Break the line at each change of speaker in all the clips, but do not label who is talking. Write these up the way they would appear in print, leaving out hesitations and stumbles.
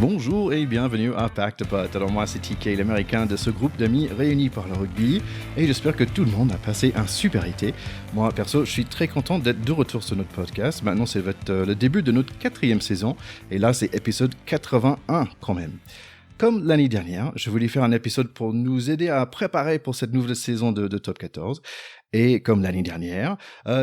Bonjour et bienvenue à Pack de Potes. Alors moi c'est TK, l'américain de ce groupe d'amis réunis par le rugby et j'espère que tout le monde a passé un super été. Moi perso je suis très content d'être de retour sur notre podcast. Maintenant c'est le début de notre 4e saison et là c'est épisode 81 quand même. Comme l'année dernière, je voulais faire un épisode pour nous aider à préparer pour cette nouvelle saison de Top 14. Et comme l'année dernière,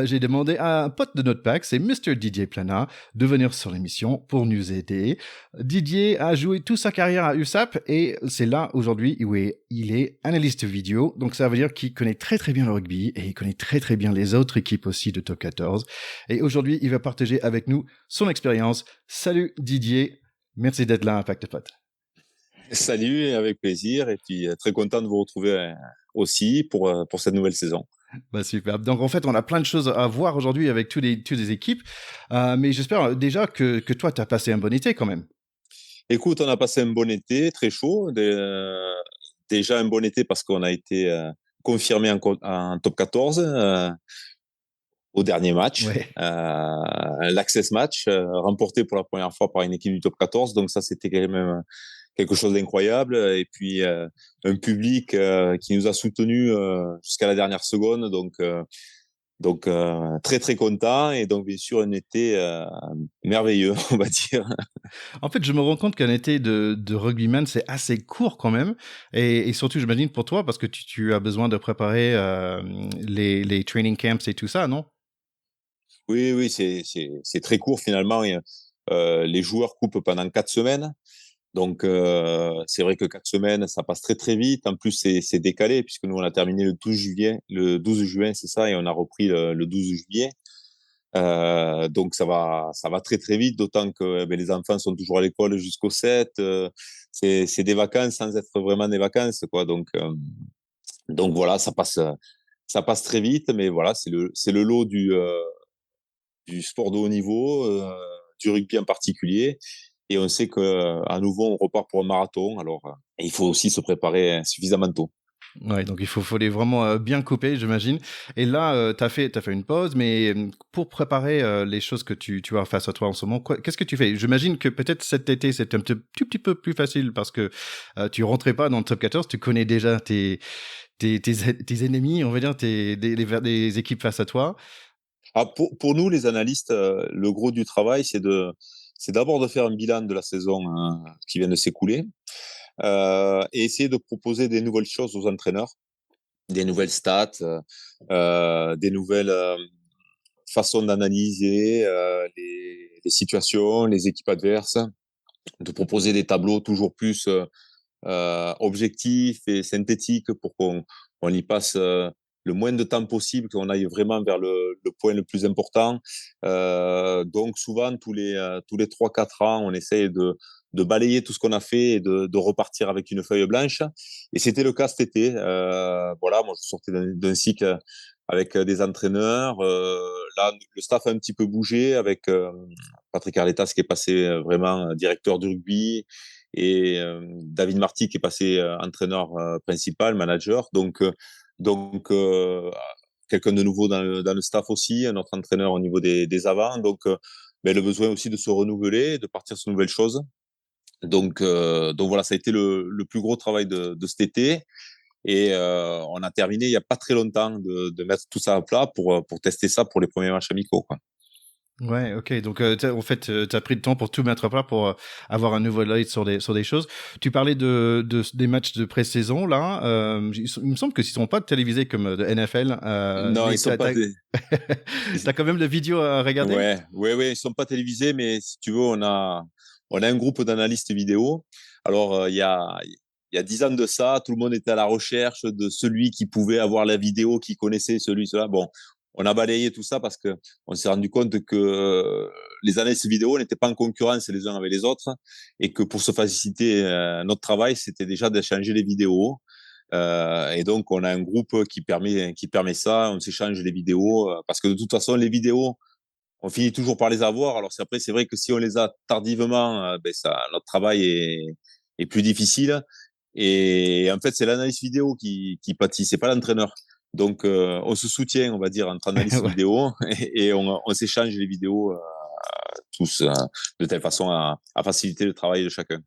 j'ai demandé à un pote de notre pack, c'est Mr. Didier Plana, de venir sur l'émission pour nous aider. Didier a joué toute sa carrière à USAP et c'est là aujourd'hui où il est analyste vidéo. Donc ça veut dire qu'il connaît très très bien le rugby et il connaît très très bien les autres équipes aussi de Top 14. Et aujourd'hui, il va partager avec nous son expérience. Salut Didier, merci d'être là à Pack de Potes.
Salut, avec plaisir, et puis très content de vous retrouver aussi pour cette nouvelle saison.
Bah super. Donc en fait, on a plein de choses à voir aujourd'hui avec toutes les équipes, mais j'espère déjà que toi, tu as passé un bon été quand même.
Écoute, on a passé un bon été, très chaud. Déjà un bon été parce qu'on a été confirmé en top 14 au dernier match,
Ouais.
l'Access Match, remporté pour la première fois par une équipe du top 14. Donc ça, c'était quand même quelque chose d'incroyable. Et puis un public qui nous a soutenus jusqu'à la dernière seconde. Donc très très content, et donc bien sûr un été merveilleux, on va dire.
En fait, je me rends compte qu'un été de rugbyman, c'est assez court quand même, et surtout, j'imagine pour toi, parce que tu as besoin de préparer les training camps et tout ça, non?
Oui, c'est très court finalement. Les joueurs coupent pendant 4 semaines. Donc, c'est vrai que 4 semaines, ça passe très, très vite. En plus, c'est décalé puisque nous, on a terminé le 12 juin, c'est ça, et on a repris le 12 juillet. Donc, ça va très, très vite, d'autant que les enfants sont toujours à l'école jusqu'au 7. C'est des vacances sans être vraiment des vacances, quoi. Donc voilà, ça passe très vite, mais voilà, c'est le lot du sport de haut niveau, du rugby en particulier. Et on sait qu'à nouveau, on repart pour un marathon. Alors, il faut aussi se préparer suffisamment tôt.
Ouais, donc il faut les vraiment bien couper, j'imagine. Et là, t'as fait une pause, mais pour préparer les choses que tu as face à toi en ce moment, qu'est-ce que tu fais? J'imagine que peut-être cet été, c'est un tout petit peu plus facile parce que tu rentrais pas dans le top 14, tu connais déjà tes ennemis, on va dire, les équipes face à toi.
Ah, pour nous, les analystes, le gros du travail, c'est d'abord de faire un bilan de la saison qui vient de s'écouler, et essayer de proposer des nouvelles choses aux entraîneurs, des nouvelles stats, des nouvelles façons d'analyser les situations, les équipes adverses, de proposer des tableaux toujours plus objectifs et synthétiques pour qu'on y passe le moins de temps possible, qu'on aille vraiment vers le point le plus important. Donc souvent, tous les 3-4 ans, on essaye de balayer tout ce qu'on a fait et de repartir avec une feuille blanche. Et c'était le cas cet été. Voilà, moi, je sortais d'un cycle avec des entraîneurs. Là, le staff a un petit peu bougé avec Patrick Arletas qui est passé vraiment directeur du rugby, et David Marty qui est passé entraîneur principal, manager. Donc quelqu'un de nouveau dans le staff aussi, un autre entraîneur au niveau des avants. Donc, le besoin aussi de se renouveler, de partir sur de nouvelles choses. Donc voilà, ça a été le plus gros travail de cet été. Et on a terminé il n'y a pas très longtemps de mettre tout ça à plat pour tester ça pour les premiers matchs amicaux, quoi.
Ouais, ok. Donc, en fait, tu as pris le temps pour tout mettre à plat pour avoir un nouveau œil sur des choses. Tu parlais des matchs de pré-saison, là. Il me semble que s'ils sont pas télévisés comme de NFL,
Non,
mais
ils sont pas.
t'as quand même la vidéo à regarder?
Ouais, ils sont pas télévisés, mais si tu veux, on a un groupe d'analystes vidéo. Alors, il y a 10 ans de ça, tout le monde était à la recherche de celui qui pouvait avoir la vidéo, qui connaissait cela. Bon, on a balayé tout ça parce que on s'est rendu compte que les analystes vidéo n'étaient pas en concurrence les uns avec les autres, et que pour se faciliter notre travail, c'était déjà d'échanger les vidéos. Et donc, on a un groupe qui permet ça. On s'échange les vidéos parce que de toute façon, les vidéos, on finit toujours par les avoir. Alors c'est vrai que si on les a tardivement, notre travail est plus difficile. Et en fait, c'est l'analyse vidéo qui pâtit, c'est pas l'entraîneur. Donc, on se soutient, on va dire, entre analystes
Ouais.
vidéo et on s'échange les vidéos tous de telle façon à faciliter le travail de chacun.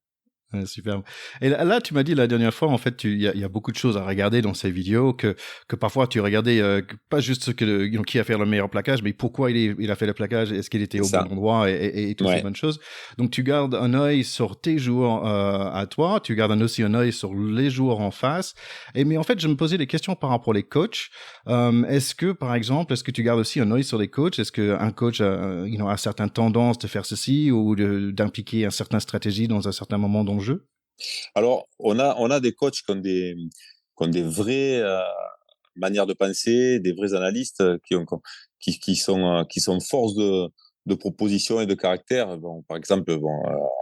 Superbe. Et là, tu m'as dit la dernière fois, en fait, il y a beaucoup de choses à regarder dans ces vidéos que parfois tu regardais pas juste ce que qui a fait le meilleur plaquage, mais pourquoi il a fait le plaquage, est-ce qu'il était
C'est
au
ça.
bon endroit et toutes ces
Ouais.
bonnes choses. Donc tu gardes un œil sur tes joueurs à toi, tu gardes aussi un œil sur les joueurs en face. Mais en fait, je me posais des questions par rapport aux coachs. Est-ce que tu gardes aussi un œil sur les coachs? Est-ce qu'un coach a certaines tendances de faire ceci ou d'impliquer une certaine stratégie dans un certain moment dans le jeu?
Alors, on a des coachs qui ont des vraies manières de penser, des vrais analystes qui sont force de proposition et de caractère. Bon, par exemple,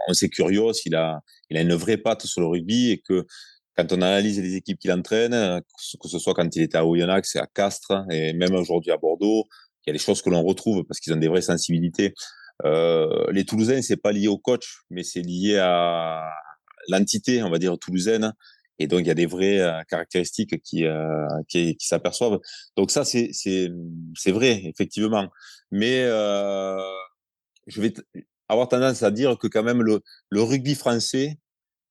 on sait Kyrgios, il a une vraie patte sur le rugby et que quand on analyse les équipes qu'il entraîne, que ce soit quand il était à Oyonnax, à Castres et même aujourd'hui à Bordeaux, il y a des choses que l'on retrouve parce qu'ils ont des vraies sensibilités. Les Toulousains, c'est pas lié au coach, mais c'est lié à l'entité, on va dire, toulousaine. Et donc, il y a des vraies caractéristiques qui s'aperçoivent. Donc ça, c'est vrai, effectivement. Mais je vais avoir tendance à dire que quand même le rugby français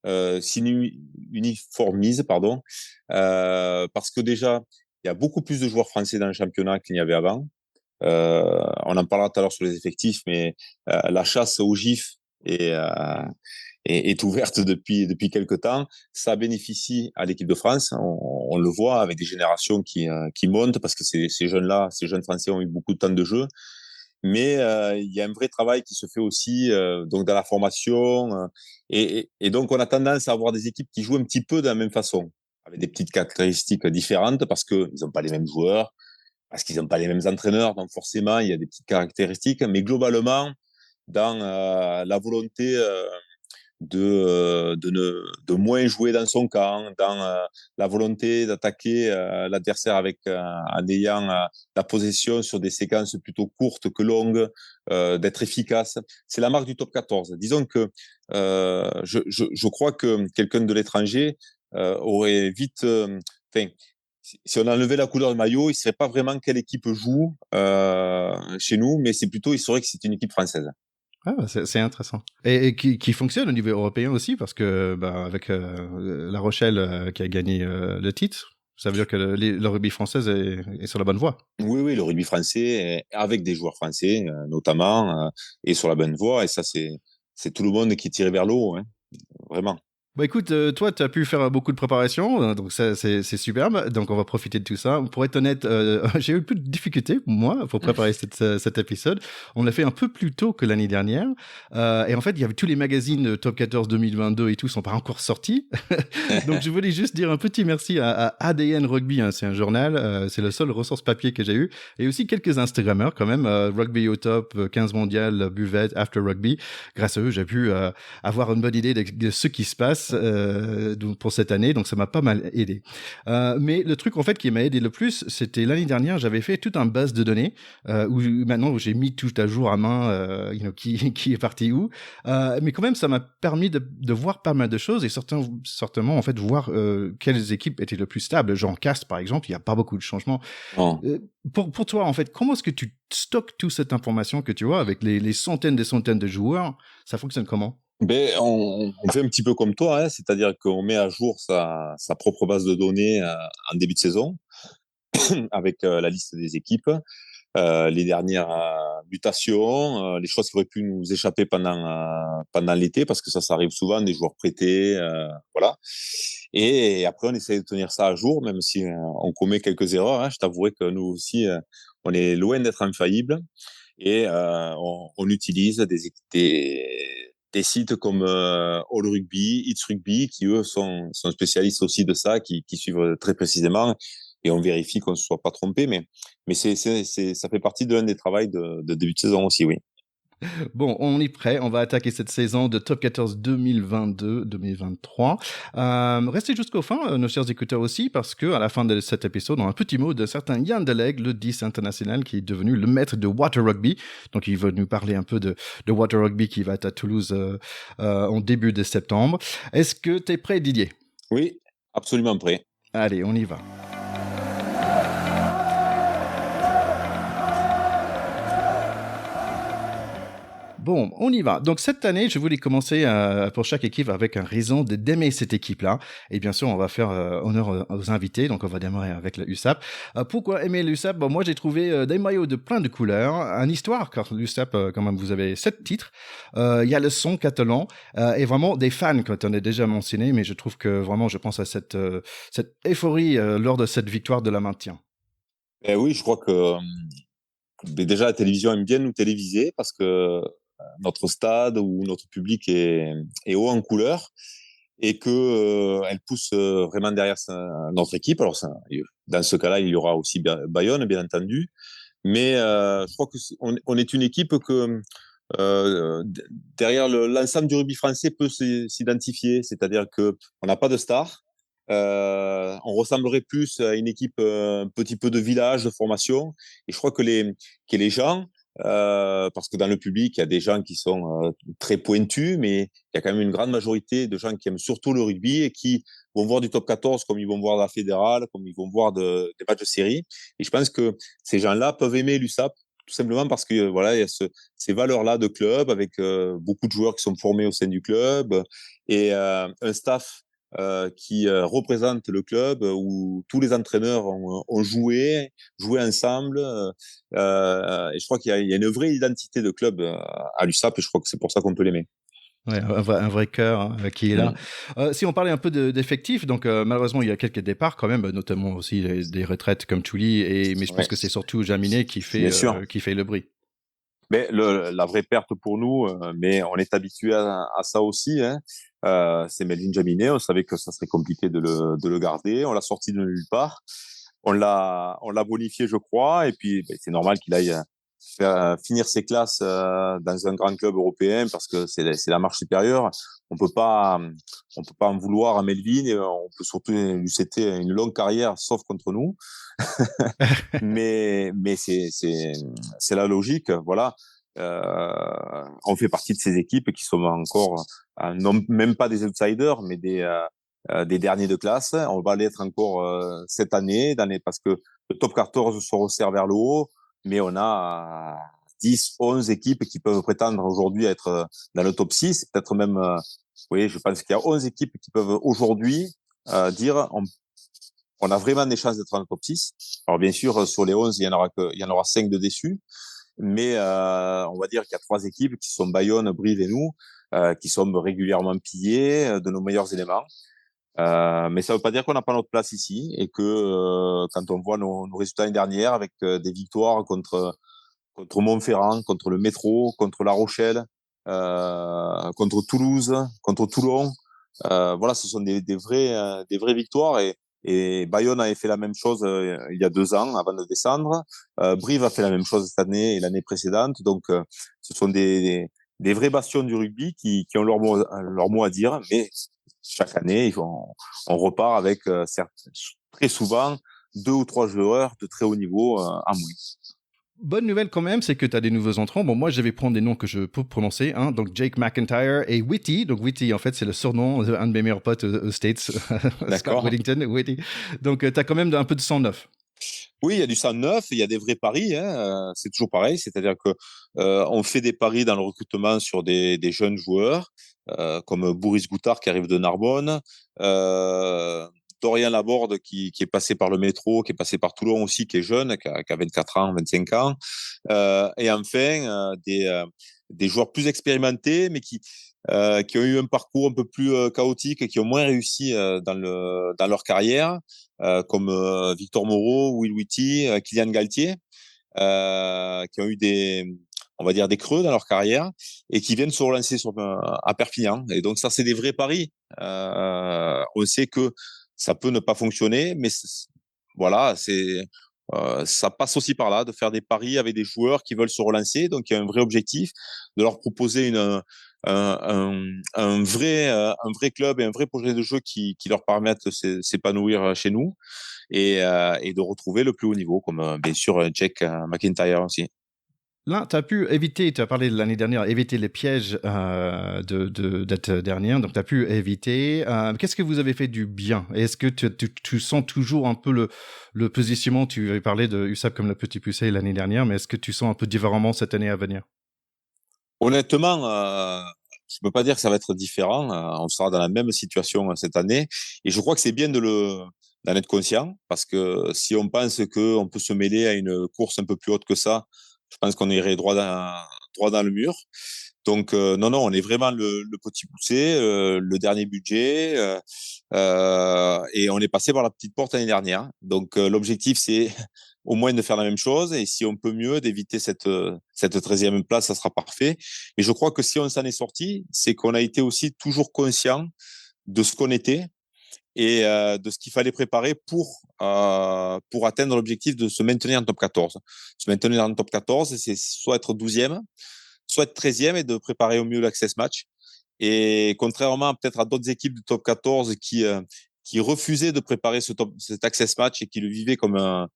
s'uniformise, pardon, parce que déjà, il y a beaucoup plus de joueurs français dans le championnat qu'il n'y avait avant. On en parlera tout à l'heure sur les effectifs, mais la chasse au GIF est ouverte depuis quelque temps. Ça bénéficie à l'équipe de France. On le voit avec des générations qui montent parce que ces jeunes Français ont eu beaucoup de temps de jeu. Mais il y a un vrai travail qui se fait aussi donc dans la formation. Et donc, on a tendance à avoir des équipes qui jouent un petit peu de la même façon, avec des petites caractéristiques différentes parce qu'ils n'ont pas les mêmes joueurs, parce qu'ils n'ont pas les mêmes entraîneurs. Donc, forcément, il y a des petites caractéristiques. Mais globalement, dans la volonté de moins jouer dans son camp, dans la volonté d'attaquer l'adversaire en ayant la possession sur des séquences plutôt courtes que longues, d'être efficace. C'est la marque du top 14. Disons que je crois que quelqu'un de l'étranger aurait vite... si on enlevait la couleur du maillot, il ne saurait pas vraiment quelle équipe joue chez nous, mais c'est plutôt, il saurait que c'est une équipe française.
Ah, c'est intéressant. Et qui fonctionne au niveau européen aussi, parce que avec La Rochelle qui a gagné le titre, ça veut dire que le rugby français est sur la bonne voie.
Oui, le rugby français, avec des joueurs français notamment, est sur la bonne voie. Et ça, c'est tout le monde qui est tiré vers le haut, hein, vraiment.
Bah écoute, toi, tu as pu faire beaucoup de préparation, donc ça, c'est superbe. Donc on va profiter de tout ça. Pour être honnête, j'ai eu plus de difficultés, moi, pour préparer cet épisode. On l'a fait un peu plus tôt que l'année dernière. Et en fait, il y avait tous les magazines Top 14 2022 et tout sont pas encore sortis. Donc je voulais juste dire un petit merci à ADN Rugby, hein, c'est un journal, c'est le seul ressource papier que j'ai eu. Et aussi quelques Instagrammeurs quand même, Rugby au top, 15 mondial, Buvette, After Rugby. Grâce à eux, j'ai pu avoir une bonne idée de ce qui se passe pour cette année, donc ça m'a pas mal aidé. Mais le truc en fait qui m'a aidé le plus, c'était l'année dernière, j'avais fait toute une base de données où j'ai mis tout à jour à main, qui est parti où. Mais quand même, ça m'a permis de voir pas mal de choses et certainement en fait voir quelles équipes étaient le plus stables. Genre Cast par exemple, il y a pas beaucoup de changements.
Oh.
Pour toi en fait, comment est-ce que tu stockes toute cette information que tu vois avec les centaines des centaines de joueurs? Ça fonctionne comment?
Ben, on fait un petit peu comme toi, hein, c'est-à-dire qu'on met à jour sa propre base de données en début de saison avec la liste des équipes, les dernières mutations, les choses qui auraient pu nous échapper pendant l'été, parce que ça arrive souvent, des joueurs prêtés, voilà. Et après, on essaie de tenir ça à jour, même si on commet quelques erreurs. Hein. Je t'avouerai que nous aussi, on est loin d'être infaillible. Et on utilise des sites comme All Rugby, It's Rugby, qui eux sont spécialistes aussi de ça, qui suivent très précisément, et on vérifie qu'on ne se soit pas trompé. Mais ça fait partie de l'un des travaux de début de saison aussi, oui.
Bon, on est prêt. On va attaquer cette saison de Top 14 2022-2023. Restez jusqu'au fin, nos chers écouteurs aussi, parce que à la fin de cet épisode, on a un petit mot d'un certain Yann Deleg, le 10 international, qui est devenu le maître de Water Rugby. Donc, il va nous parler un peu de Water Rugby qui va être à Toulouse en début de septembre. Est-ce que tu es prêt, Didier?
Oui, absolument prêt.
Allez, on y va. Bon, on y va. Donc cette année, je voulais commencer pour chaque équipe avec un raison d'aimer cette équipe-là. Et bien sûr, on va faire honneur aux invités. Donc on va démarrer avec le USAP. Pourquoi aimer l'USAP? Bon, moi, j'ai trouvé des maillots de plein de couleurs, une histoire, car l'USAP, quand même, vous avez 7 titres. Il y a le son catalan et vraiment des fans, quand on est déjà mentionné. Mais je trouve que vraiment, je pense à cette euphorie lors de cette victoire de la maintien.
Eh oui, je crois que déjà la télévision aime bien nous téléviser parce que notre stade ou notre public est haut en couleur et que elle pousse vraiment derrière notre équipe. Alors dans ce cas-là, il y aura aussi Bayonne, bien entendu, mais je crois que on est une équipe que derrière l'ensemble du rugby français peut s'identifier, c'est-à-dire que on n'a pas de star. On ressemblerait plus à une équipe un petit peu de village, de formation. Et je crois que les gens, parce que dans le public, il y a des gens qui sont très pointus, mais il y a quand même une grande majorité de gens qui aiment surtout le rugby et qui vont voir du top 14 comme ils vont voir la fédérale, comme ils vont voir des matchs de série. Et je pense que ces gens-là peuvent aimer l'USAP tout simplement parce que voilà, il y a ces valeurs-là de club avec beaucoup de joueurs qui sont formés au sein du club et un staff qui représente le club où tous les entraîneurs ont joué ensemble. Et je crois qu'il y a une vraie identité de club à l'USAP et je crois que c'est pour ça qu'on peut l'aimer.
Ouais, un vrai cœur qui est là. Si on parlait un peu d'effectifs, donc malheureusement il y a quelques départs quand même, notamment aussi des retraites comme Chouli, mais je pense que c'est surtout Jaminet qui fait le bruit.
Mais la vraie perte pour nous, mais on est habitué à ça aussi, hein, c'est Melvin Jaminet. On savait que ça serait compliqué de le garder. On l'a sorti de nulle part. On l'a bonifié, je crois. Et puis, c'est normal qu'il aille finir ses classes dans un grand club européen parce que c'est la marche supérieure. On peut pas en vouloir à Melvin. Et on peut surtout lui souhaiter une longue carrière, sauf contre nous. mais c'est la logique, voilà. On fait partie de ces équipes qui sont encore non même pas des outsiders, mais des derniers de classe. On va l'être encore cette année, parce que le top 14 se resserre vers le haut, mais on a 10, 11 équipes qui peuvent prétendre aujourd'hui à être dans le top 6, peut-être même, oui, je pense qu'il y a 11 équipes qui peuvent aujourd'hui dire on a vraiment des chances d'être dans le top 6. Alors bien sûr, sur les 11, il y en aura 5 de déçus, mais on va dire qu'il y a 3 équipes qui sont Bayonne, Brive et nous, qui sont régulièrement pillées de nos meilleurs éléments. Mais ça ne veut pas dire qu'on n'a pas notre place ici et que quand on voit nos résultats l'année dernière avec des victoires contre Montferrand, contre le Métro, contre La Rochelle, contre Toulouse, contre Toulon, voilà, ce sont des vraies victoires et Bayonne avait fait la même chose il y a 2 ans avant de descendre. Brive a fait la même chose cette année et l'année précédente. Donc, ce sont des vrais bastions du rugby qui ont leur mot à dire. Mais chaque année, on repart avec très souvent 2 ou 3 joueurs de très haut niveau à moins.
Bonne nouvelle quand même, c'est que tu as des nouveaux entrants. Bon, moi, je vais prendre des noms que je peux prononcer. Hein. Donc, Jake McIntyre et Whitty. Donc, Whitty, en fait, c'est le surnom d'un de mes meilleurs potes aux States. Scott Whittington, Whitty. Donc, tu as quand même un peu de sang neuf.
Oui, il y a du sang neuf, il y a des vrais paris. Hein. C'est toujours pareil, c'est-à-dire que on fait des paris dans le recrutement sur des jeunes joueurs, comme Boris Goutard qui arrive de Narbonne, Dorian Laborde qui est passé par le métro, qui est passé par Toulon aussi, qui est jeune, qui a 24 ans, 25 ans, et enfin des joueurs plus expérimentés, mais qui ont eu un parcours un peu plus chaotique, qui ont moins réussi dans leur carrière, comme Victor Moreau, Will Whitty, Kylian Galtier, qui ont eu on va dire des creux dans leur carrière et qui viennent se relancer à Perpignan. Et donc ça, c'est des vrais paris. On sait que ça peut ne pas fonctionner, mais voilà, ça passe aussi par là, de faire des paris avec des joueurs qui veulent se relancer. Donc il y a un vrai objectif de leur proposer un vrai club et un vrai projet de jeu qui leur permettent de s'épanouir chez nous et de retrouver le plus haut niveau, comme bien sûr Jake McIntyre aussi.
Là, tu as pu éviter, tu as parlé de l'année dernière, éviter les pièges d'être dernière, donc tu as pu éviter. Qu'est-ce que vous avez fait du bien? Est-ce que tu sens toujours un peu le positionnement? Tu avais parlé de USAP comme le petit poussé l'année dernière, mais est-ce que tu sens un peu différemment cette année à venir?
Honnêtement, je ne peux pas dire que ça va être différent. On sera dans la même situation cette année. Et je crois que c'est bien d'en être conscient, parce que si on pense qu'on peut se mêler à une course un peu plus haute que ça, je pense qu'on irait droit dans le mur. Donc, non, non, on est vraiment le petit poussé, le dernier budget, et on est passé par la petite porte l'année dernière. Donc, l'objectif, c'est au moins de faire la même chose. Et si on peut mieux, d'éviter cette 13e place, ça sera parfait. Et je crois que si on s'en est sorti, c'est qu'on a été aussi toujours conscient de ce qu'on était et de ce qu'il fallait préparer pour atteindre l'objectif de se maintenir en top 14. Se maintenir en top 14, c'est soit être 12e, soit être 13e et de préparer au mieux l'access match. Et contrairement peut-être à d'autres équipes du top 14 qui refusaient de préparer cet access match et qui le vivaient comme un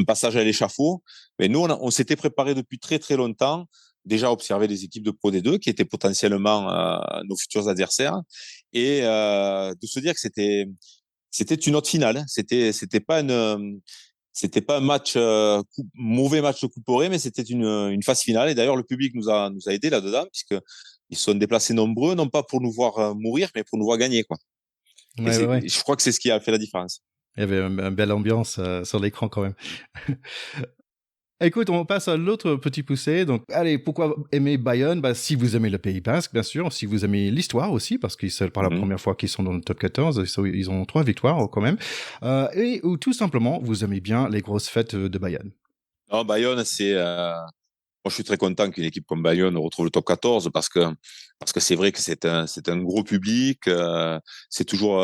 passage à l'échafaud, mais nous, on s'était préparé depuis très très longtemps, déjà observer les équipes de Pro D2 qui étaient potentiellement nos futurs adversaires, et de se dire que c'était une autre finale. C'était pas un match mauvais match de couperé, mais c'était une phase finale. Et d'ailleurs, le public nous a aidé là-dedans, puisque ils se sont déplacés nombreux, non pas pour nous voir mourir, mais pour nous voir gagner, quoi. Et
Ouais, ouais, ouais.
je crois que c'est ce qui a fait la différence.
Il y avait une belle ambiance sur l'écran quand même. Écoute, on passe à l'autre petit poussé. Donc, allez, pourquoi aimer Bayonne? Bah, si vous aimez le Pays Basque, bien sûr. Si vous aimez l'histoire aussi, parce que c'est pas la
Mhm.
première fois qu'ils sont dans le top 14. Ils ont 3 victoires quand même. Ou tout simplement, vous aimez bien les grosses fêtes de Bayonne.
Non, Bayonne, moi, je suis très content qu'une équipe comme Bayonne retrouve le top 14, parce que c'est vrai que c'est un gros public. C'est toujours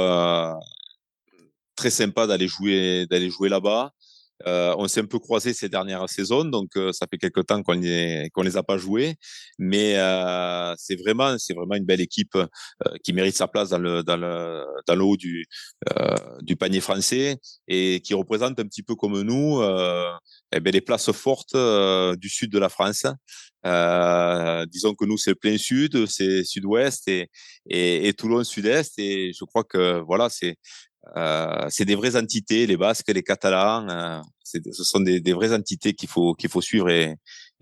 très sympa d'aller jouer là-bas. On s'est un peu croisés ces dernières saisons, donc ça fait quelques temps qu'on les a pas joués, mais c'est vraiment une belle équipe qui mérite sa place dans le haut du panier français, et qui représente un petit peu comme nous eh ben, les places fortes du sud de la France. Disons que nous, c'est le plein sud, c'est sud-ouest, et Toulon sud-est, et je crois que voilà, c'est des vraies entités, les Basques, les Catalans. Ce sont des vraies entités qu'il faut suivre et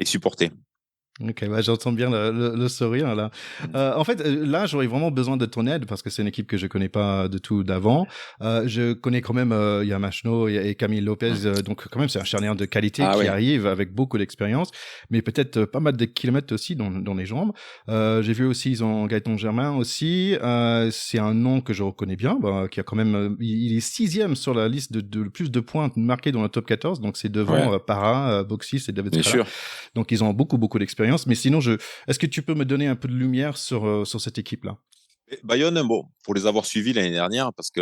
supporter.
Ok, bah, j'entends bien le sourire là. En fait, là, j'aurais vraiment besoin de ton aide parce que c'est une équipe que je connais pas de tout d'avant. Je connais quand même Yamashno et Camille Lopez, donc quand même c'est un charnière de qualité
Ah
qui
oui.
arrive avec beaucoup d'expérience, mais peut-être pas mal de kilomètres aussi dans les jambes. J'ai vu aussi ils ont Gaëtan Germain aussi. C'est un nom que je reconnais bien, bah, qui a quand même, il est 6e sur la liste de plus de points marqués dans le top 14, donc c'est devant
Ouais,
Para, Boxis et David
bien
Scala.
sûr.
Donc ils ont beaucoup d'expérience. Mais sinon, est-ce que tu peux me donner un peu de lumière sur cette équipe-là?
Et Bayonne, bon, pour les avoir suivis l'année dernière, parce que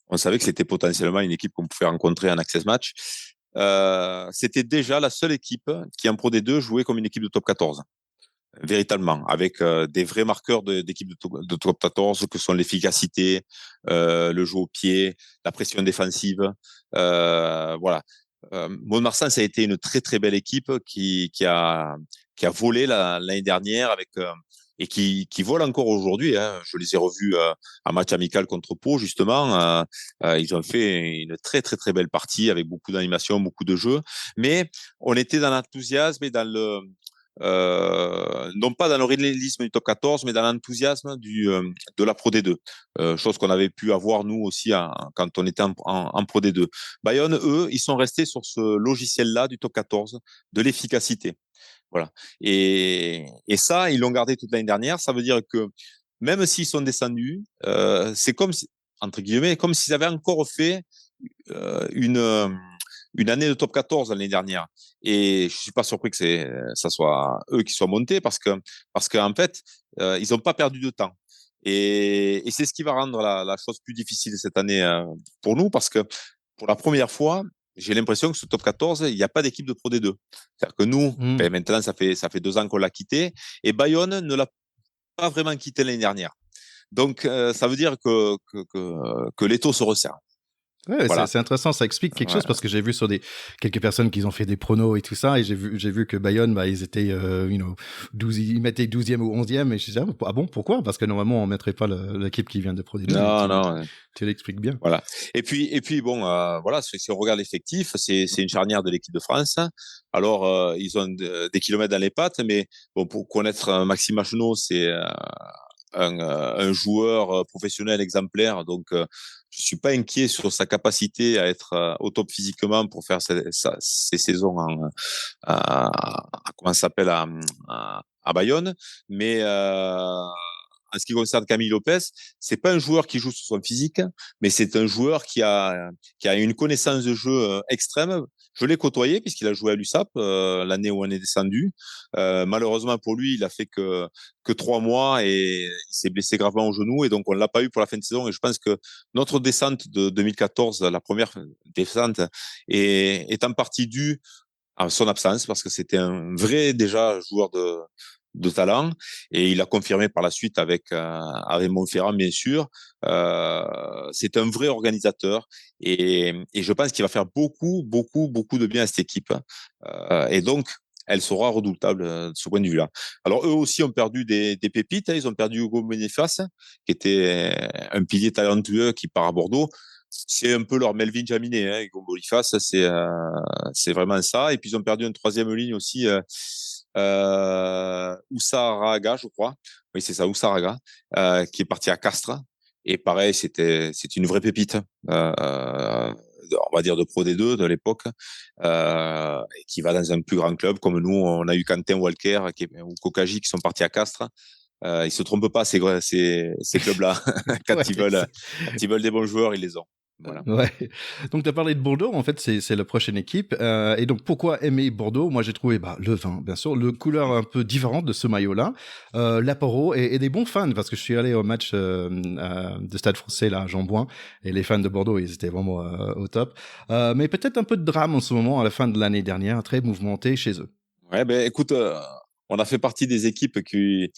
on savait que c'était potentiellement une équipe qu'on pouvait rencontrer en access match. C'était déjà la seule équipe qui, en Pro D2, jouait comme une équipe de top 14, véritablement, avec des vrais marqueurs d'équipe de top 14, que sont l'efficacité, le jeu au pied, la pression défensive. Voilà. Mont-de-Marsan, ça a été une très très belle équipe qui a volé l'année dernière, et qui vole encore aujourd'hui, hein. Je les ai revus en match amical contre Pau, justement. Ils ont fait une très très très belle partie avec beaucoup d'animation, beaucoup de jeux. Mais on était dans l'enthousiasme et non pas dans le réalisme du top 14, mais dans l'enthousiasme de la Pro D2. Chose qu'on avait pu avoir nous aussi quand on était en Pro D2. Bayonne, eux, ils sont restés sur ce logiciel-là du top 14, de l'efficacité. Voilà. Et ça, ils l'ont gardé toute l'année dernière. Ça veut dire que même s'ils sont descendus, c'est comme si, entre guillemets, comme s'ils avaient encore fait euh, une, euh, une année de top 14 l'année dernière. Et je suis pas surpris que ça soit eux qui soient montés, parce qu'en fait, ils n'ont pas perdu de temps. Et c'est ce qui va rendre la chose plus difficile cette année pour nous, parce que pour la première fois, j'ai l'impression que ce top 14, il n'y a pas d'équipe de Pro D2. C'est-à-dire que nous,
Hmm.
ben maintenant, ça fait 2 ans qu'on l'a quitté, et Bayonne ne l'a pas vraiment quitté l'année dernière. Donc, ça veut dire que l'étau se resserre.
Ouais,
Voilà.
c'est intéressant, ça explique quelque chose parce que j'ai vu sur quelques personnes qui ont fait des pronos et tout ça, et j'ai vu que Bayonne, bah, ils étaient, 12, ils mettaient 12e ou 11e, et je disais, ah bon, pourquoi? Parce que normalement, on mettrait pas l'équipe qui vient de Pro D2, et
Non, non.
tu l'expliques bien.
Voilà. Et puis bon, voilà, si on regarde l'effectif, c'est une charnière de l'équipe de France. Alors, ils ont des kilomètres dans les pattes, mais bon, pour connaître Maxime Machenaud, c'est un joueur professionnel exemplaire. Donc, je suis pas inquiet sur sa capacité à être au top physiquement pour faire ses saisons comment ça s'appelle à Bayonne. Mais en ce qui concerne Camille Lopez, c'est pas un joueur qui joue sur son physique, mais c'est un joueur qui a une connaissance de jeu extrême. Je l'ai côtoyé puisqu'il a joué à l'USAP l'année où on est descendu. Malheureusement pour lui, il a fait que 3 mois et il s'est blessé gravement au genou, et donc on l'a pas eu pour la fin de saison. Et je pense que notre descente de 2014, la première descente, est en partie due à son absence, parce que c'était un vrai déjà joueur de talent, et il a confirmé par la suite avec Montferrand, bien sûr. C'est un vrai organisateur, et je pense qu'il va faire beaucoup de bien à cette équipe. Et donc, elle sera redoutable de ce point de vue-là. Alors, eux aussi ont perdu des pépites. Ils ont perdu Hugo Boniface, qui était un pilier talentueux qui part à Bordeaux. C'est un peu leur Melvin Jaminet, hein, Hugo Boniface, c'est vraiment ça. Et puis, ils ont perdu une troisième ligne aussi, Oussaraga, je crois. Oui, c'est ça, Oussaraga, qui est parti à Castres. Et pareil, c'est une vraie pépite, on va dire de Pro D2 de l'époque, et qui va dans un plus grand club comme nous. On a eu Quentin Walker ou Kokagi qui sont partis à Castres. Ils se trompent pas, ces clubs-là. Quand
Ouais,
ils veulent des bons joueurs, ils les ont. Voilà.
ouais. Donc, tu as parlé de Bordeaux, en fait, c'est la prochaine équipe. Et donc, pourquoi aimer Bordeaux? Moi, j'ai trouvé le vin, bien sûr, le couleur un peu différente de ce maillot-là, l'apéro et des bons fans, parce que je suis allé au match de Stade Français, là, à Jean-Bouin, et les fans de Bordeaux, ils étaient vraiment au top. Mais peut-être un peu de drame en ce moment, à la fin de l'année dernière, très mouvementé chez eux.
Ouais, ben écoute, on a fait partie des équipes qui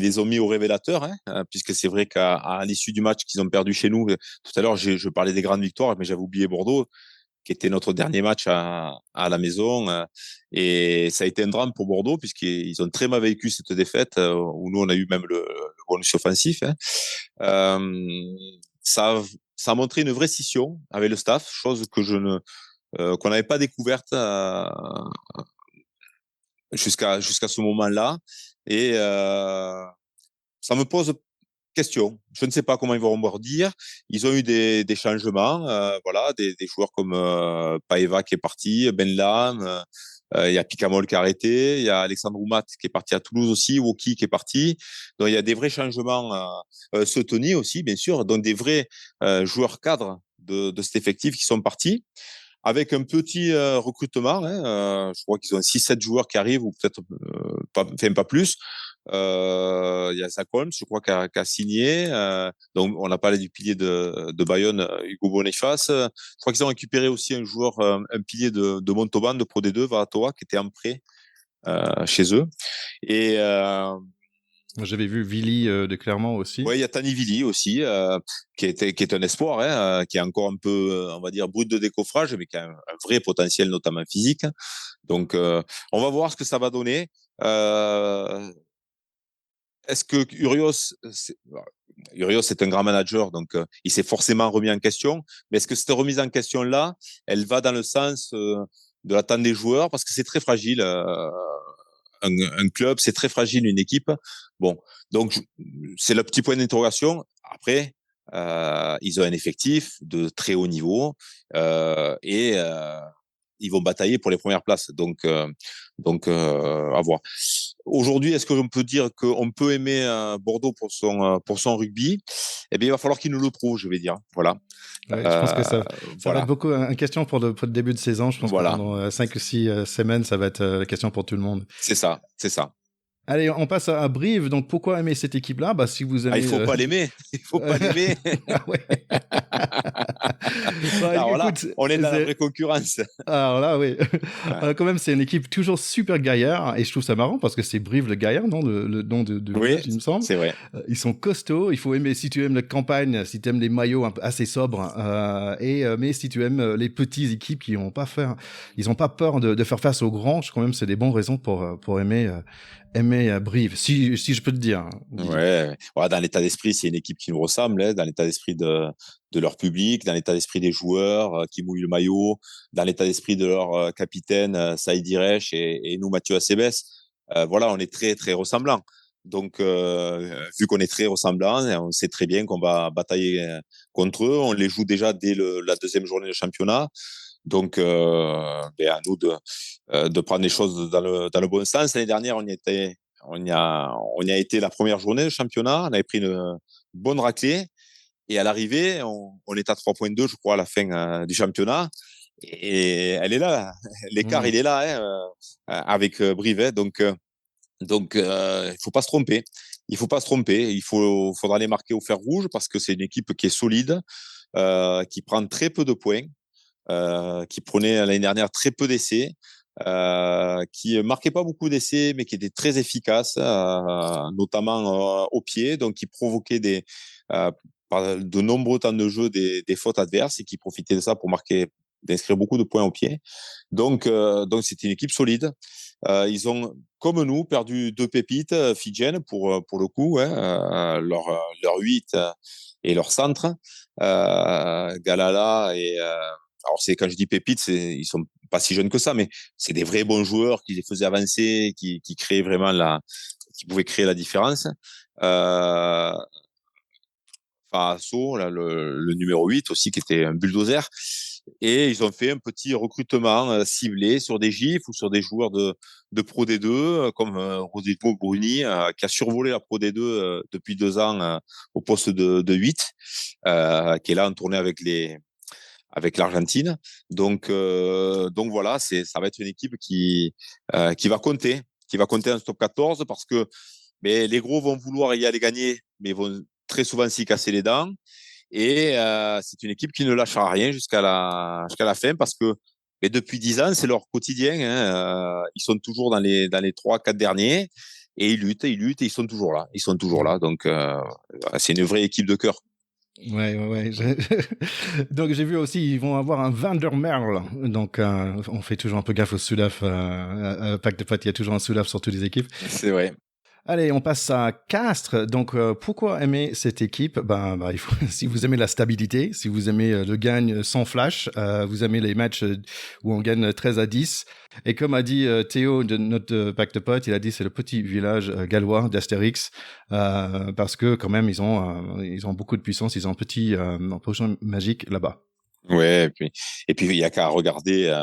les ont mis au révélateur, hein, puisque c'est vrai qu'à l'issue du match qu'ils ont perdu chez nous, tout à l'heure, je parlais des grandes victoires, mais j'avais oublié Bordeaux, qui était notre dernier match à la maison. Et ça a été un drame pour Bordeaux, puisqu'ils ont très mal vécu cette défaite, où nous, on a eu même le bonus offensif. Hein. Ça a montré une vraie scission avec le staff, chose que qu'on n'avait pas découverte jusqu'à ce moment-là. Et ça me pose question. Je ne sais pas comment ils vont rebondir. Ils ont eu des changements, voilà, des joueurs comme Paeva qui est parti, Ben Lam, il y a Picamol qui a arrêté, il y a Alexandre Oumat qui est parti à Toulouse aussi, Woki qui est parti. Donc il y a des vrais changements. Sotoni aussi, bien sûr. Donc des vrais joueurs cadres de cet effectif qui sont partis, avec un petit recrutement. Hein, je crois qu'ils ont 6-7 joueurs qui arrivent, ou peut-être pas plus. Il y a Zach Holmes, je crois, qui a signé. Donc, on a parlé du pilier de Bayonne, Hugo Boniface. Je crois qu'ils ont récupéré aussi un joueur, un pilier de Montauban, de Pro D2, Varatoa, qui était en prêt chez eux. Et
J'avais vu Vili de Clermont aussi.
ouais, il y a Tani Vili aussi, qui est un espoir, hein, qui est encore un peu, on va dire, brut de décoffrage, mais qui a un vrai potentiel, notamment physique. Donc, on va voir ce que ça va donner. Est-ce que Urios est un grand manager, donc il s'est forcément remis en question. Mais est-ce que cette remise en question-là, elle va dans le sens de l'attente des joueurs? Parce que c'est très fragile. Un club, c'est très fragile, une équipe. Bon, donc c'est le petit point d'interrogation. Après, ils ont un effectif de très haut niveau, et ils vont batailler pour les premières places. Donc, à voir. Aujourd'hui, est-ce qu'on peut dire qu'on peut aimer Bordeaux pour son rugby? Eh bien, il va falloir qu'il nous le prouve, je vais dire. Voilà.
Ouais, je pense que ça va
Voilà.
être beaucoup une question pour le début de saison. Je pense
Voilà.
que pendant 5 ou 6 semaines, ça va être la question pour tout le monde.
C'est ça, c'est ça.
Allez, on passe à Brive. Donc, pourquoi aimer cette équipe-là? Bah, si vous aimez,
il faut pas l'aimer. Il faut pas l'aimer.
Ah ouais. Bah,
Alors là,
écoute,
on est dans la vraie concurrence.
alors là, oui.
Ouais.
Quand même, c'est une équipe toujours super gaillard. Et je trouve ça marrant parce que c'est Brive le Gaillard, non, le nom de
Oui,
village, il me semble.
c'est vrai.
Ils sont costauds. Il faut aimer, si tu aimes la campagne, si tu aimes les maillots assez sobres. Mais si tu aimes les petites équipes qui n'ont pas peur, ils ont pas peur de faire face aux grands, quand même, c'est des bonnes raisons pour aimer Brive. Si je peux te dire, hein, Guy.
Ouais, ouais, dans l'état d'esprit, c'est une équipe qui nous ressemble, hein, dans l'état d'esprit de leur public, dans l'état d'esprit des joueurs qui mouillent le maillot, dans l'état d'esprit de leur capitaine Saïd Ireche et nous Mathieu Acebes. Voilà, on est très très ressemblants. Donc, vu qu'on est très ressemblants, on sait très bien qu'on va batailler contre eux. On les joue déjà dès la deuxième journée de championnat. Donc, à nous de prendre les choses dans le bon sens. L'année dernière, on y a été la première journée de championnat. On avait pris une bonne raclée. Et à l'arrivée, on est à 3,2, je crois, à la fin du championnat. Et elle est là. L'écart, il est là, hein, avec Brive. Il faut pas se tromper. Il faut pas se tromper. Faudra les marquer au fer rouge parce que c'est une équipe qui est solide, qui prend très peu de points, qui prenait l'année dernière très peu d'essais, qui marquait pas beaucoup d'essais, mais qui était très efficace, notamment au pied, donc qui provoquait par de nombreux temps de jeu des fautes adverses et qui profitait de ça pour d'inscrire beaucoup de points au pied. Donc c'est une équipe solide. Ils ont, comme nous, perdu deux pépites fidjiennes pour le coup, hein, leur 8 et leur centre, Galala et alors quand je dis pépites, ils sont pas si jeunes que ça, mais c'est des vrais bons joueurs qui les faisaient avancer, qui créaient vraiment qui pouvaient créer la différence. Asso, là, le numéro 8 aussi, qui était un bulldozer. Et ils ont fait un petit recrutement ciblé sur des gifs ou sur des joueurs de Pro D2, comme Rodrigo Bruni, qui a survolé la Pro D2 depuis 2 ans au poste de 8, qui est là en tournée avec l'Argentine. Donc voilà, ça va être une équipe qui va compter dans ce top 14 parce que les gros vont vouloir y aller gagner, mais vont très souvent s'y casser les dents. Et c'est une équipe qui ne lâchera rien jusqu'à la fin parce que depuis 10 ans, c'est leur quotidien. Hein. Ils sont toujours dans les 3-4 derniers et ils luttent et ils sont toujours là. Ils sont toujours là. Donc, c'est une vraie équipe de cœur.
Ouais, ouais, ouais. Donc j'ai vu aussi, ils vont avoir un Van der Merle. Donc on fait toujours un peu gaffe au Sudaf. Pack de Pat, il y a toujours un Sudaf sur toutes les équipes.
C'est vrai.
Allez, on passe à Castres. Donc, pourquoi aimer cette équipe? Il faut, si vous aimez la stabilité, si vous aimez le gagne sans flash, vous aimez les matchs où on gagne 13-10. Et comme a dit Théo de notre pack de potes, il a dit c'est le petit village gallois d'Astérix parce que quand même ils ont beaucoup de puissance, ils ont un petit potion magique là-bas.
Ouais, et puis il y a qu'à regarder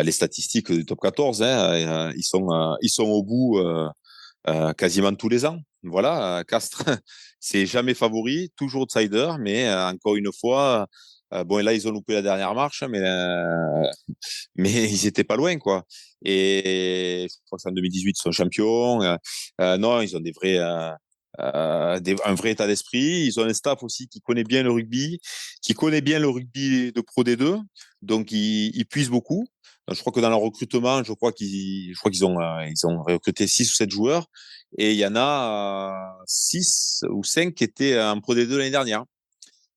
les statistiques du top 14. Hein, ils sont au bout. Quasiment tous les ans. Voilà, Castres, c'est jamais favori, toujours outsider, mais encore une fois, bon, là, ils ont loupé la dernière marche, mais ils étaient pas loin, quoi. Et je crois que c'est en 2018, ils sont champions. Non, ils ont un vrai état d'esprit. Ils ont un staff aussi qui connaît bien le rugby, qui connaît bien le rugby de Pro D2, donc ils puisent beaucoup. Je crois que dans leur recrutement, ils ont recruté 6 ou 7 joueurs et il y en a 6 ou 5 qui étaient en Pro D2 l'année dernière,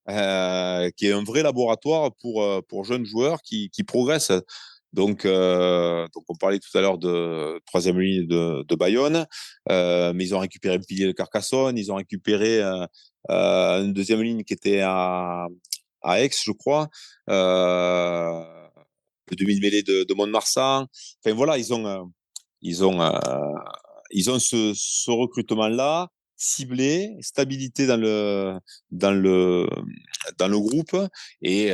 qui est un vrai laboratoire pour jeunes joueurs qui progressent. Donc on parlait tout à l'heure de troisième ligne de Bayonne, mais ils ont récupéré le pilier de Carcassonne, ils ont récupéré une deuxième ligne qui était à Aix, je crois. Le demi-mêlée de Mont-de-Marsan. Enfin voilà, ils ont, euh, ils ont ce recrutement-là ciblé, stabilité dans le, dans le groupe et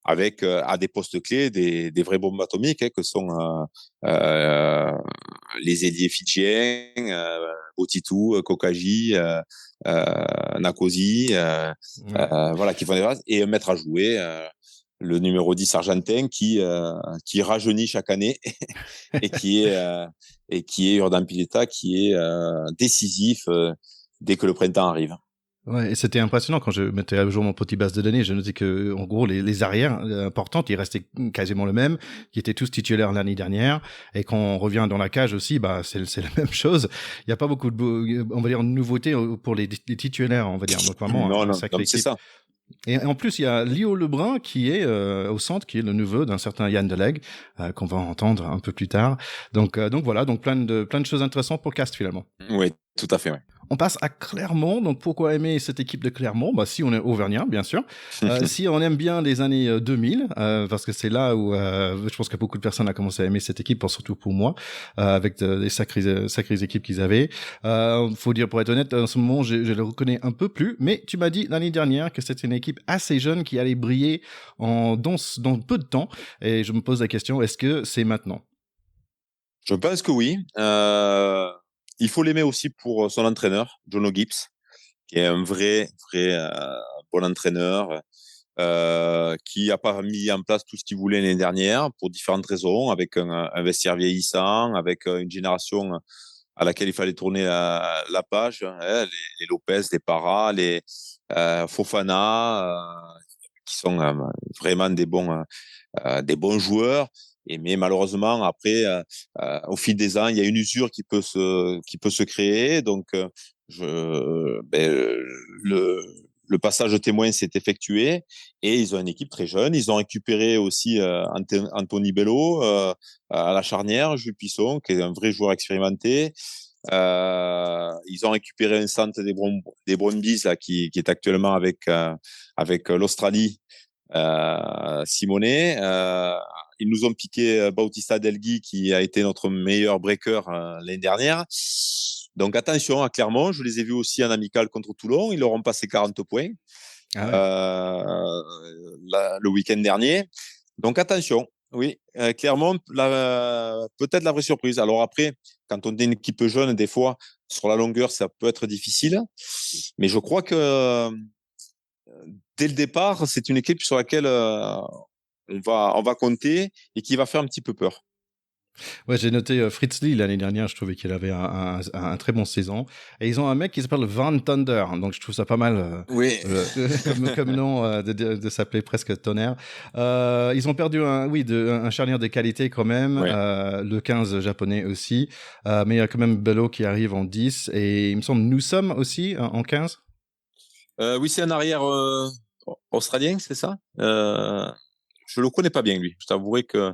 avec à des postes clés des vraies bombes atomiques que sont les ailiers fidjiens, Otitu, Kokaji, Nakosi, voilà, qui font des bases et mettre à jouer le numéro 10 argentin qui rajeunit chaque année et qui est Jordan Pileta qui est décisif dès que le printemps arrive.
Ouais, et c'était impressionnant quand je mettais à jour mon petit base de données. Je notais que, en gros, les arrières importantes, ils restaient quasiment le même, qui étaient tous titulaires l'année dernière. Et quand on revient dans la cage aussi, bah c'est la même chose. Il n'y a pas beaucoup on va dire, de nouveautés pour les titulaires, on va dire. Donc vraiment
Non,
un
non,
sacré
c'est
équipe.
ça.
Et en plus, il y a Lio Lebrun qui est au centre, qui est le neveu d'un certain Yann Deleg, qu'on va entendre un peu plus tard. Donc voilà, donc plein de choses intéressantes pour Cast finalement.
Oui, tout à fait. Ouais.
On passe à Clermont. Donc, pourquoi aimer cette équipe de Clermont? Bah, si on est auvergnat, bien sûr. Si on aime bien les années 2000, parce que c'est là où je pense que beaucoup de personnes ont commencé à aimer cette équipe, surtout pour moi, avec des sacrées équipes qu'ils avaient. Faut dire, pour être honnête, en ce moment, je le reconnais un peu plus. Mais tu m'as dit l'année dernière que c'était une équipe assez jeune qui allait briller dans peu de temps. Et je me pose la question, est-ce que c'est maintenant?
Je pense que oui. Il faut l'aimer aussi pour son entraîneur, Jono Gibbs, qui est un vrai bon entraîneur, qui a pas mis en place tout ce qu'il voulait l'année dernière pour différentes raisons, avec un vestiaire vieillissant, avec une génération à laquelle il fallait tourner la page, hein, les Lopez, les Parra, les Fofana, qui sont vraiment des bons joueurs. Mais malheureusement, après, au fil des ans, il y a une usure qui peut se créer. Donc, le passage témoin s'est effectué et ils ont une équipe très jeune. Ils ont récupéré aussi Anthony Bello à la charnière, Jules Pisson, qui est un vrai joueur expérimenté. Ils ont récupéré un centre des Brumbies là, qui est actuellement avec l'Australie, Simonet. Ils nous ont piqué Bautista Delgui, qui a été notre meilleur breaker l'année dernière. Donc attention à Clermont, je les ai vus aussi en amical contre Toulon. Ils leur ont passé 40 points le week-end dernier. Donc attention, oui, Clermont, peut-être la vraie surprise. Alors après, quand on est une équipe jeune, des fois, sur la longueur, ça peut être difficile. Mais je crois que dès le départ, c'est une équipe sur laquelle on va compter et qui va faire un petit peu peur.
Ouais, j'ai noté Fritz Lee l'année dernière, je trouvais qu'il avait un très bon saison. Et ils ont un mec qui s'appelle Van Thunder, donc je trouve ça pas mal
Oui.
comme nom de s'appeler presque tonnerre. Ils ont perdu un charnière de qualité quand même,
Oui.
le 15 japonais aussi, mais il y a quand même Bello qui arrive en 10, et il me semble nous sommes aussi en 15.
Oui, c'est un arrière australien, c'est ça. Je le connais pas bien, lui. Je t'avouerai que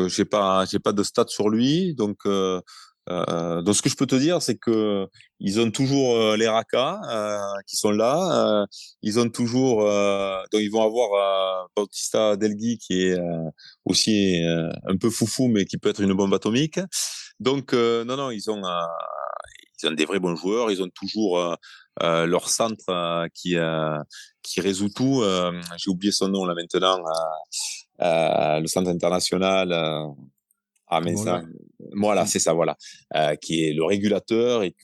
j'ai pas de stats sur lui. Donc ce que je peux te dire, c'est que ils ont toujours les Raka qui sont là. Ils ont toujours donc ils vont avoir Bautista Delgui qui est aussi un peu foufou, mais qui peut être une bombe atomique. Donc non, ils ont des vrais bons joueurs. Ils ont toujours leur centre qui résout tout. J'ai oublié son nom là maintenant. Le centre international. Mais ça, voilà, c'est ça, voilà, qui est le régulateur et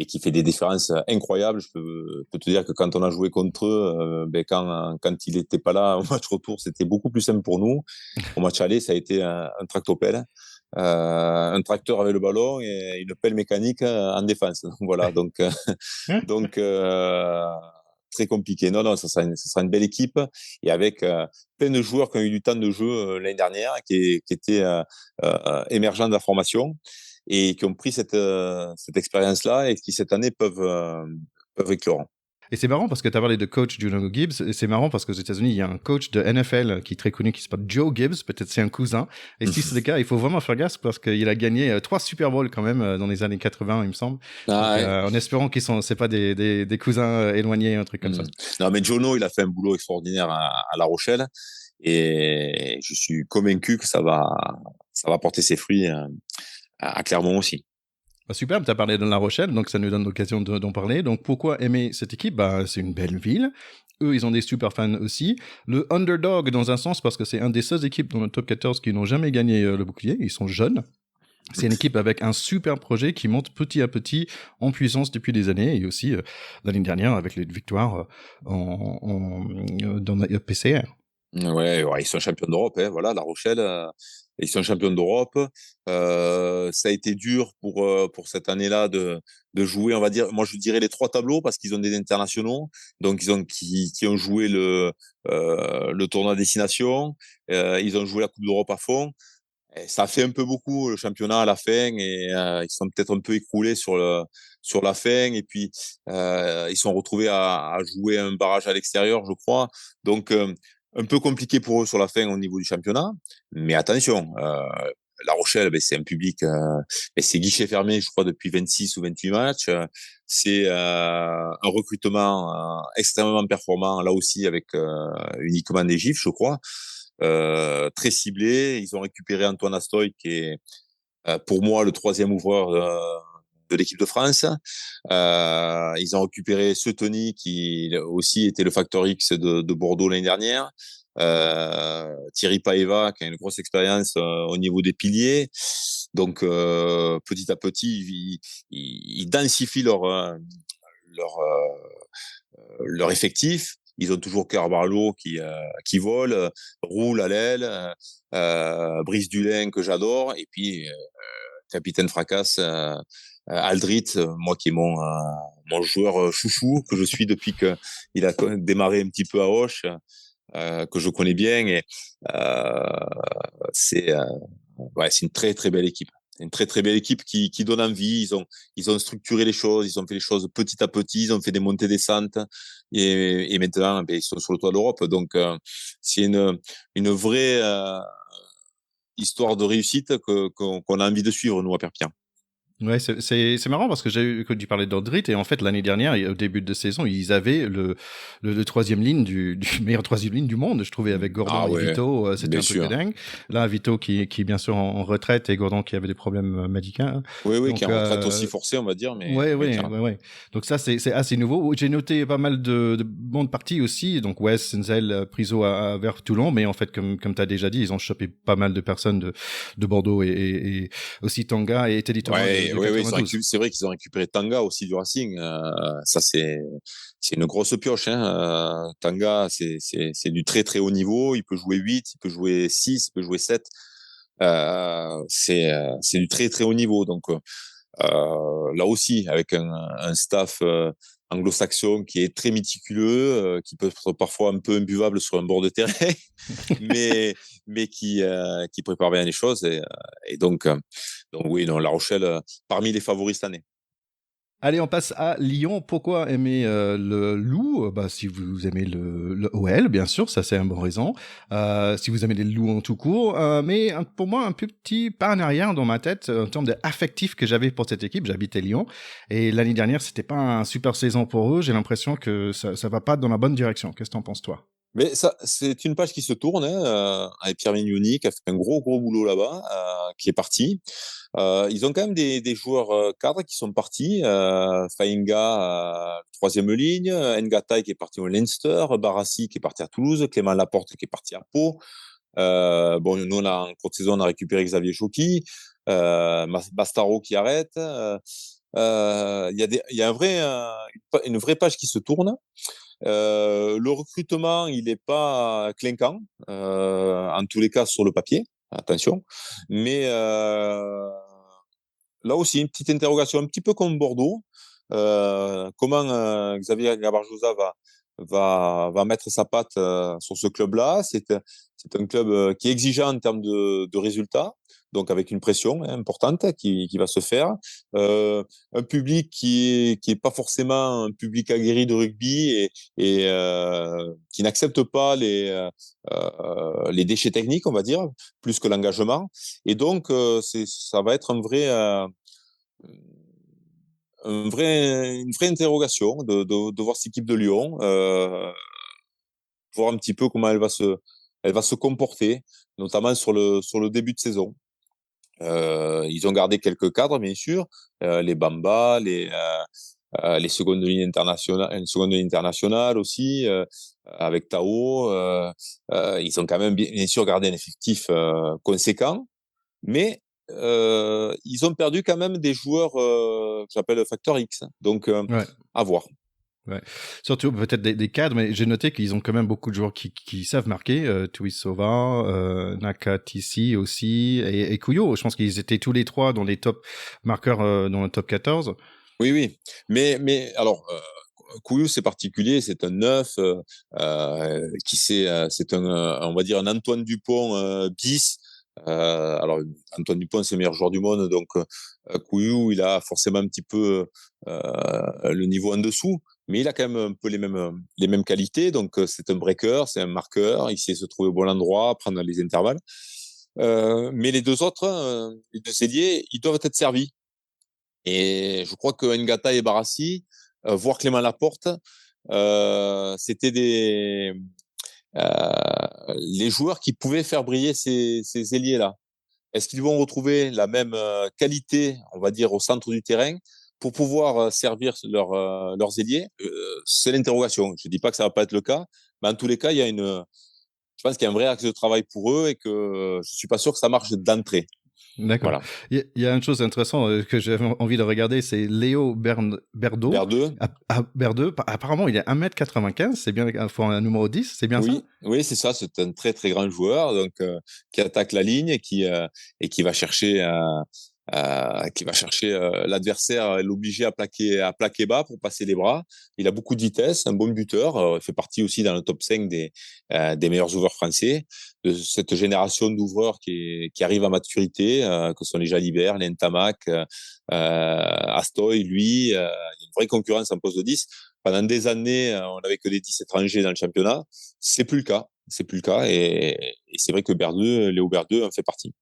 qui fait des différences incroyables. Je peux te dire que quand on a joué contre eux, quand il était pas là au match retour, c'était beaucoup plus simple pour nous. Au match aller, ça a été un tractopelle. Un tracteur avec le ballon et une pelle mécanique en défense. Voilà, donc très compliqué. Non, ça sera une belle équipe et avec plein de joueurs qui ont eu du temps de jeu l'année dernière, qui étaient émergents de la formation et qui ont pris cette expérience-là et qui cette année peuvent éclore.
Et c'est marrant parce que tu as parlé de coach Jono Gibbs, et c'est marrant parce qu'aux États-Unis, il y a un coach de NFL qui est très connu qui s'appelle Joe Gibbs, peut-être c'est un cousin. Et si c'est le cas, il faut vraiment faire gaffe parce qu'il a gagné 3 Super Bowls quand même dans les années 80, il me semble. Donc, en espérant qu'ils c'est pas des cousins éloignés, un truc comme ça.
Non, mais Jono, il a fait un boulot extraordinaire à La Rochelle et je suis convaincu que ça va porter ses fruits à Clermont aussi.
Bah super, tu as parlé de La Rochelle, donc ça nous donne l'occasion d'en parler. Donc pourquoi aimer cette équipe? Bah, c'est une belle ville. Eux, ils ont des super fans aussi. Le underdog, dans un sens, parce que c'est un des seules équipes dans le top 14 qui n'ont jamais gagné le bouclier. Ils sont jeunes. C'est une équipe avec un super projet qui monte petit à petit en puissance depuis des années, et aussi l'année dernière avec les victoires dans la PCR.
Ouais, ouais, ils sont champions d'Europe, hein, voilà, La Rochelle, ils sont champions d'Europe. Ça a été dur pour cette année-là de jouer, on va dire, moi je dirais les trois tableaux parce qu'ils ont des internationaux, donc qui ont joué le tournoi à destination, ils ont joué la Coupe d'Europe à fond. Et ça a fait un peu beaucoup le championnat à la fin et ils sont peut-être un peu écroulés sur la fin et puis ils sont retrouvés à jouer un barrage à l'extérieur, je crois. Donc un peu compliqué pour eux sur la fin au niveau du championnat. Mais attention, La Rochelle, ben, c'est un public, et c'est guichet fermé, je crois, depuis 26 ou 28 matchs. C'est un recrutement extrêmement performant, là aussi avec uniquement des gifs, je crois. Très ciblé. Ils ont récupéré Antoine Astoy, qui est pour moi le troisième ouvreur de l'équipe de France. Ils ont récupéré Tony, qui aussi était le facteur X de Bordeaux l'année dernière. Thierry Paeva, qui a une grosse expérience au niveau des piliers. Donc petit à petit, ils densifient leur, leur effectif. Ils ont toujours Carvalho qui vole, roule à l'aile, Brice Dulin que j'adore, et puis capitaine fracasse Aldrit, moi qui est mon joueur chouchou que je suis depuis que il a démarré un petit peu à Auch, que je connais bien, et euh, c'est ouais, c'est une très très belle équipe. Une très très belle équipe qui donne envie. Ils ont structuré les choses, ils ont fait les choses petit à petit, ils ont fait des montées descentes et maintenant ben, ils sont sur le toit de l'Europe. Donc c'est une vraie histoire de réussite qu'on a envie de suivre nous à Perpignan.
Ouais, c'est marrant parce que j'ai eu que tu parlais d'Andrit et en fait l'année dernière au début de saison ils avaient le troisième ligne du meilleur troisième ligne du monde, je trouvais, avec Gordon
Ah
et
ouais,
Vito. C'était
bien
un truc de
sûr.
dingue. Là Vito qui est bien sûr en retraite et Gordon qui avait des problèmes médicaux.
Oui, oui, qui est
Donc
en retraite aussi forcée, on va dire, mais
ouais,
oui,
ouais, ouais,
clairement.
ouais. Donc ça, c'est assez nouveau. J'ai noté pas mal de bonnes parties aussi. Donc West, Senzel, Priso vers Toulon. Mais en fait, comme tu as déjà dit, ils ont chopé pas mal de personnes de Bordeaux et aussi Tanga et Teddy Thomas
Ouais,
de
oui, oui,
92.
c'est vrai qu'ils ont récupéré Tanga aussi du Racing. Ça, c'est une grosse pioche. Hein. Tanga, c'est du très très haut niveau. Il peut jouer 8, il peut jouer 6, il peut jouer 7. C'est du très très haut niveau. Donc là aussi, avec un staff anglo-saxon qui est très méticuleux, qui peut être parfois un peu imbuvable sur un bord de terrain, mais qui prépare bien les choses et donc oui, non, La Rochelle parmi les favoris cette année.
Allez, on passe à Lyon. Pourquoi aimer le Loup? Bah, si vous aimez le OL, bien sûr, ça c'est une bonne raison. Si vous aimez les loups en tout court, mais pour moi un petit pas en arrière dans ma tête en termes d'affectif que j'avais pour cette équipe. J'habitais Lyon et l'année dernière c'était pas une super saison pour eux. J'ai l'impression que ça va pas dans la bonne direction. Qu'est-ce que t'en penses toi?
Mais ça, c'est une page qui se tourne, hein, avec Pierre Mignoni, qui a fait un gros boulot là-bas, qui est parti. Ils ont quand même des joueurs cadres qui sont partis. Fainga, troisième ligne, Ngatai qui est parti au Leinster, Barassi qui est parti à Toulouse, Clément Laporte qui est parti à Pau. Bon, nous, en courte saison, on a récupéré Xavier Choki, Bastaro qui arrête. Il y a une vraie page qui se tourne. Le recrutement, il n'est pas clinquant, en tous les cas sur le papier, attention. Mais là aussi, une petite interrogation, un petit peu comme Bordeaux. Comment Xavier Gabarjosa va mettre sa patte sur ce club-là? C'est un club qui est exigeant en termes de résultats, donc avec une pression importante qui va se faire. Un public qui est pas forcément un public aguerri de rugby et qui n'accepte pas les déchets techniques, on va dire, plus que l'engagement. Et donc, ça va être une vraie interrogation de voir cette équipe de Lyon, voir un petit peu comment elle va se comporter, notamment sur le début de saison. Ils ont gardé quelques cadres, bien sûr, les Bamba, les secondes lignes internationales, une seconde ligne internationale aussi, avec Tao. Ils ont quand même bien sûr gardé un effectif conséquent, mais ils ont perdu quand même des joueurs que j'appelle facteur X. Donc,
Ouais.
à voir.
Ouais. Surtout peut-être des cadres, mais j'ai noté qu'ils ont quand même beaucoup de joueurs qui savent marquer. Tuisova, Nakatisi aussi, et Kuyo. Je pense qu'ils étaient tous les trois dans les top marqueurs dans le top 14.
Oui, oui. Mais alors, Couillou, c'est particulier, c'est un neuf c'est on va dire un Antoine Dupont bis. Alors Antoine Dupont, c'est le meilleur joueur du monde, donc Couillou, il a forcément un petit peu le niveau en dessous, mais il a quand même un peu les mêmes qualités. Donc c'est un breaker, c'est un marqueur, il sait se trouver au bon endroit, prendre les intervalles. Mais les deux autres, les deux ailiers, ils doivent être servis. Et je crois que Ngata et Barassi, voire Clément Laporte, c'était les joueurs qui pouvaient faire briller ces ailiers-là. Est-ce qu'ils vont retrouver la même qualité, on va dire, au centre du terrain pour pouvoir servir leurs ailiers? C'est l'interrogation. Je ne dis pas que ça ne va pas être le cas, mais en tous les cas, je pense qu'il y a un vrai axe de travail pour eux et que je ne suis pas sûr que ça marche d'entrée.
D'accord.
Voilà.
Il y a une chose intéressante que j'avais envie de regarder, c'est Léo Berdo.
Vers deux.
Berdeux, apparemment, il est 1m95, c'est bien un numéro 10, c'est bien ça?
Oui, c'est ça. C'est un très, très grand joueur donc, qui attaque la ligne et qui va chercher, l'adversaire, l'obliger à plaquer bas pour passer les bras. Il a beaucoup de vitesse, un bon buteur. Il fait partie aussi dans le top 5 des meilleurs ouvreurs français, de cette génération d'ouvreurs qui arrive à maturité, que sont les Jalibert, les Ntamak, Astoy, lui. Il y a une vraie concurrence en poste de 10. Pendant des années, on n'avait que des 10 étrangers dans le championnat. C'est plus le cas. C'est plus le cas. Et c'est vrai que Léo Berdeux en fait partie.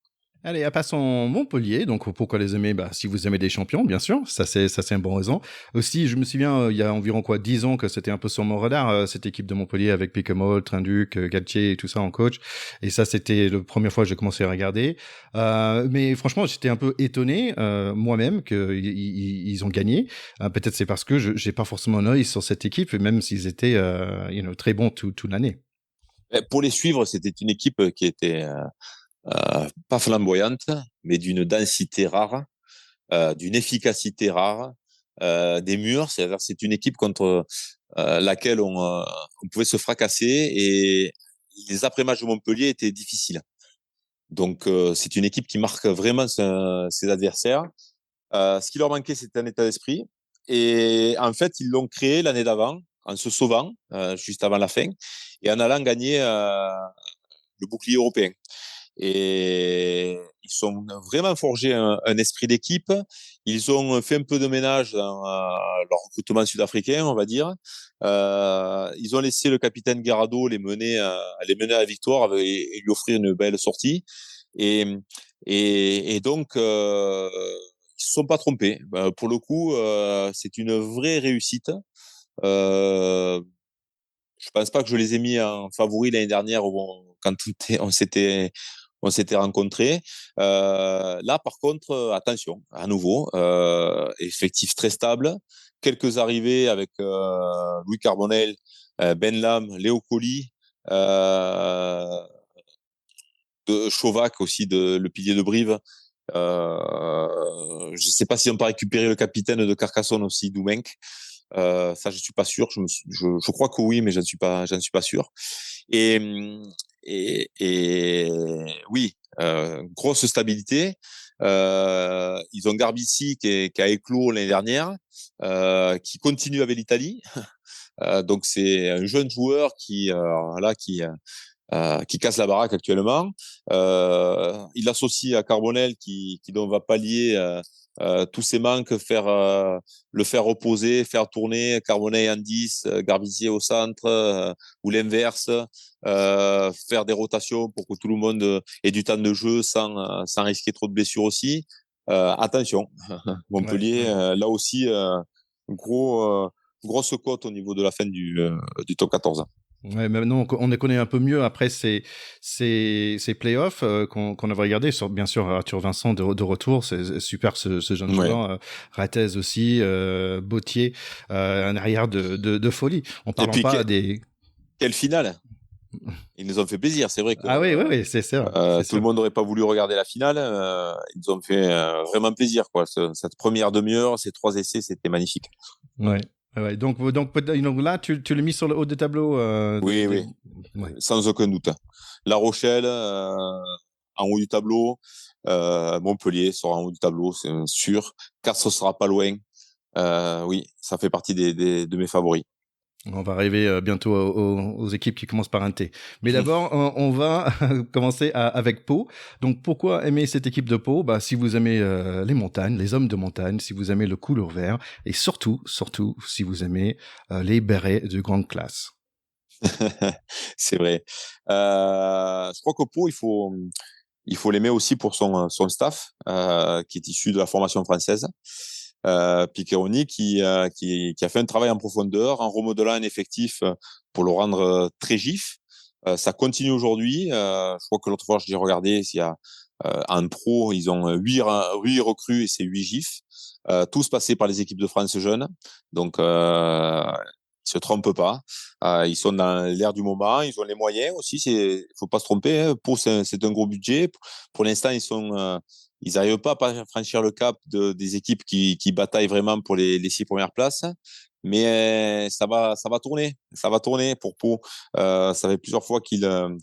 Allez, passons Montpellier. Donc, pourquoi les aimer? Bah, si vous aimez des champions, bien sûr. Ça, c'est une bonne raison. Aussi, je me souviens, il y a environ 10 ans que c'était un peu sur mon radar, cette équipe de Montpellier avec Piquemol, Trinduc, Galtier et tout ça en coach. Et ça, c'était la première fois que j'ai commencé à regarder. Mais franchement, j'étais un peu étonné, moi-même, qu'ils ont gagné. Peut-être c'est parce que j'ai pas forcément un œil sur cette équipe, même s'ils étaient, très bons toute l'année.
Pour les suivre, c'était une équipe qui était, pas flamboyante, mais d'une densité rare, d'une efficacité rare, des murs. C'est une équipe contre laquelle on pouvait se fracasser et les après-matchs de Montpellier étaient difficiles. Donc, c'est une équipe qui marque vraiment ses adversaires. Ce qui leur manquait, c'était un état d'esprit. Et en fait, ils l'ont créé l'année d'avant en se sauvant juste avant la fin et en allant gagner le bouclier européen. Et ils sont vraiment forgé un esprit d'équipe. Ils ont fait un peu de ménage dans leur recrutement sud-africain, on va dire. Ils ont laissé le capitaine Guerrado les mener à la victoire et lui offrir une belle sortie. Et, et donc, ils se sont pas trompés. Pour le coup, c'est une vraie réussite. Je pense pas que je les ai mis en favori l'année dernière quand on s'était rencontrés. Là, par contre, attention, à nouveau, effectif très stable. Quelques arrivées avec Louis Carbonel, Ben Lam, Léo Colli, de Chauvac aussi, le pilier de Brive. Je ne sais pas si on peut récupérer le capitaine de Carcassonne aussi, Doumenc. Ça, je suis pas sûr. Je crois que oui, mais j'en suis pas sûr. Et, et oui, grosse stabilité. Ils ont Garbici qui a éclos l'année dernière, qui continue avec l'Italie. Donc c'est un jeune joueur qui casse la baraque actuellement. Il associe à Carbonel qui donc va pallier tous ses manques, le faire reposer, faire tourner Carbonel en 10, Garbizier au centre ou l'inverse, faire des rotations pour que tout le monde ait du temps de jeu sans risquer trop de blessures aussi. Attention, Montpellier, là aussi, grosse cote au niveau de la fin du top 14.
Ouais, maintenant on les connaît un peu mieux après ces playoffs qu'on avait regardé. Bien sûr, Arthur Vincent de retour, c'est super ce jeune joueur. Ratez aussi, Bautier, un arrière de folie. En parlant pas des...
Quelle finale! Ils nous ont fait plaisir, c'est vrai que
oui, c'est ça.
tout le monde n'aurait pas voulu regarder la finale. Ils nous ont fait vraiment plaisir, quoi. Cette première demi-heure, ces 3 essais, c'était magnifique.
Ouais. Ouais, donc là, tu l'as mis sur le haut des tableaux.
Oui, oui,
Ouais.
sans aucun doute. La Rochelle, en haut du tableau. Montpellier sera en haut du tableau, c'est sûr. Castres sera pas loin. Oui, ça fait partie de mes favoris.
On va arriver bientôt aux équipes qui commencent par un T. Mais d'abord, on va commencer avec Pau. Donc, pourquoi aimer cette équipe de Pau? Bah, si vous aimez les montagnes, les hommes de montagne, si vous aimez le couleur vert, et surtout, si vous aimez les bérets de grande classe.
C'est vrai. Je crois qu'au Pau, il faut l'aimer aussi pour son staff, qui est issu de la formation française. Piccheroni qui a fait un travail en profondeur en remodelant un effectif pour le rendre très GIF. Ça continue aujourd'hui. Je crois que l'autre fois, j'ai regardé, il y a en pro, ils ont 8 recrues et c'est 8 GIF. Tous passés par les équipes de France jeunes. Donc, ils se trompent pas. Ils sont dans l'air du moment. Ils ont les moyens aussi. Faut pas se tromper. Hein. C'est un gros budget. Pour l'instant, ils n'arrivent pas à franchir le cap des équipes qui bataillent vraiment pour les 6 premières places. Mais ça va tourner. Ça va tourner pour Pau. Ça fait plusieurs fois qu'ils ont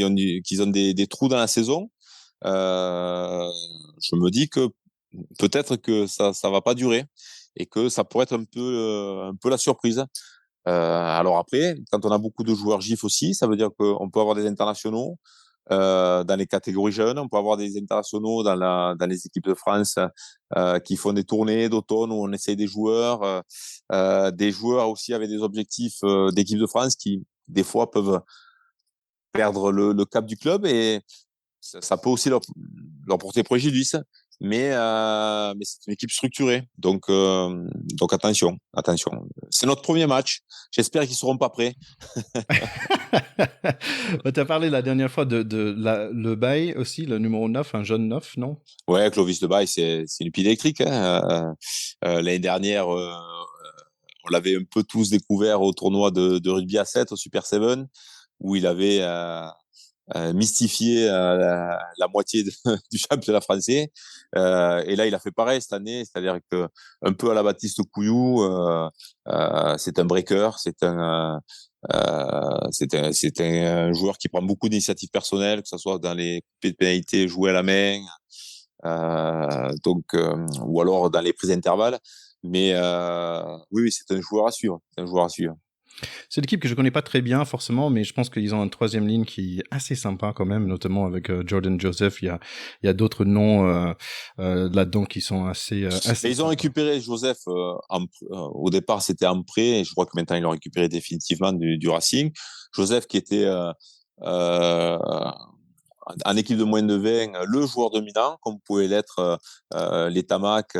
des trous dans la saison. Je me dis que peut-être que ça va pas durer et que ça pourrait être un peu la surprise. Alors après, quand on a beaucoup de joueurs GIF aussi, ça veut dire qu'on peut avoir des internationaux dans les catégories jeunes, on peut avoir des internationaux dans les équipes de France qui font des tournées d'automne où on essaye des joueurs aussi avec des objectifs d'équipe de France qui des fois peuvent perdre le cap du club et ça peut aussi leur porter préjudice. Mais c'est une équipe structurée. Donc attention. C'est notre premier match. J'espère qu'ils seront pas prêts.
Tu as parlé la dernière fois de le Bail aussi, le numéro 9, un jeune 9, non?
Ouais, Clovis de Bail, c'est une pile électrique. Hein. L'année dernière, on l'avait un peu tous découvert au tournoi de rugby à 7, au Super 7, où il avait mystifié la moitié du championnat français. Et là, il a fait pareil cette année, c'est-à-dire que un peu à la Baptiste Couillou, c'est un breaker, c'est un joueur qui prend beaucoup d'initiatives personnelles, que ce soit dans les coupés de pénalité joués à la main, ou alors dans les prises d'intervalle. Mais oui, c'est un joueur à suivre. C'est un joueur à suivre.
C'est l'équipe que je connais pas très bien forcément, mais je pense qu'ils ont une troisième ligne qui est assez sympa quand même, notamment avec Jordan Joseph. Il y a d'autres noms là-dedans qui sont assez.
Et ils ont récupéré Joseph. Au départ, c'était en prêt. Et je crois que maintenant ils l'ont récupéré définitivement du Racing. Joseph qui était euh, en équipe de moins de 20, le joueur dominant, comme pouvait l'être les Tamac,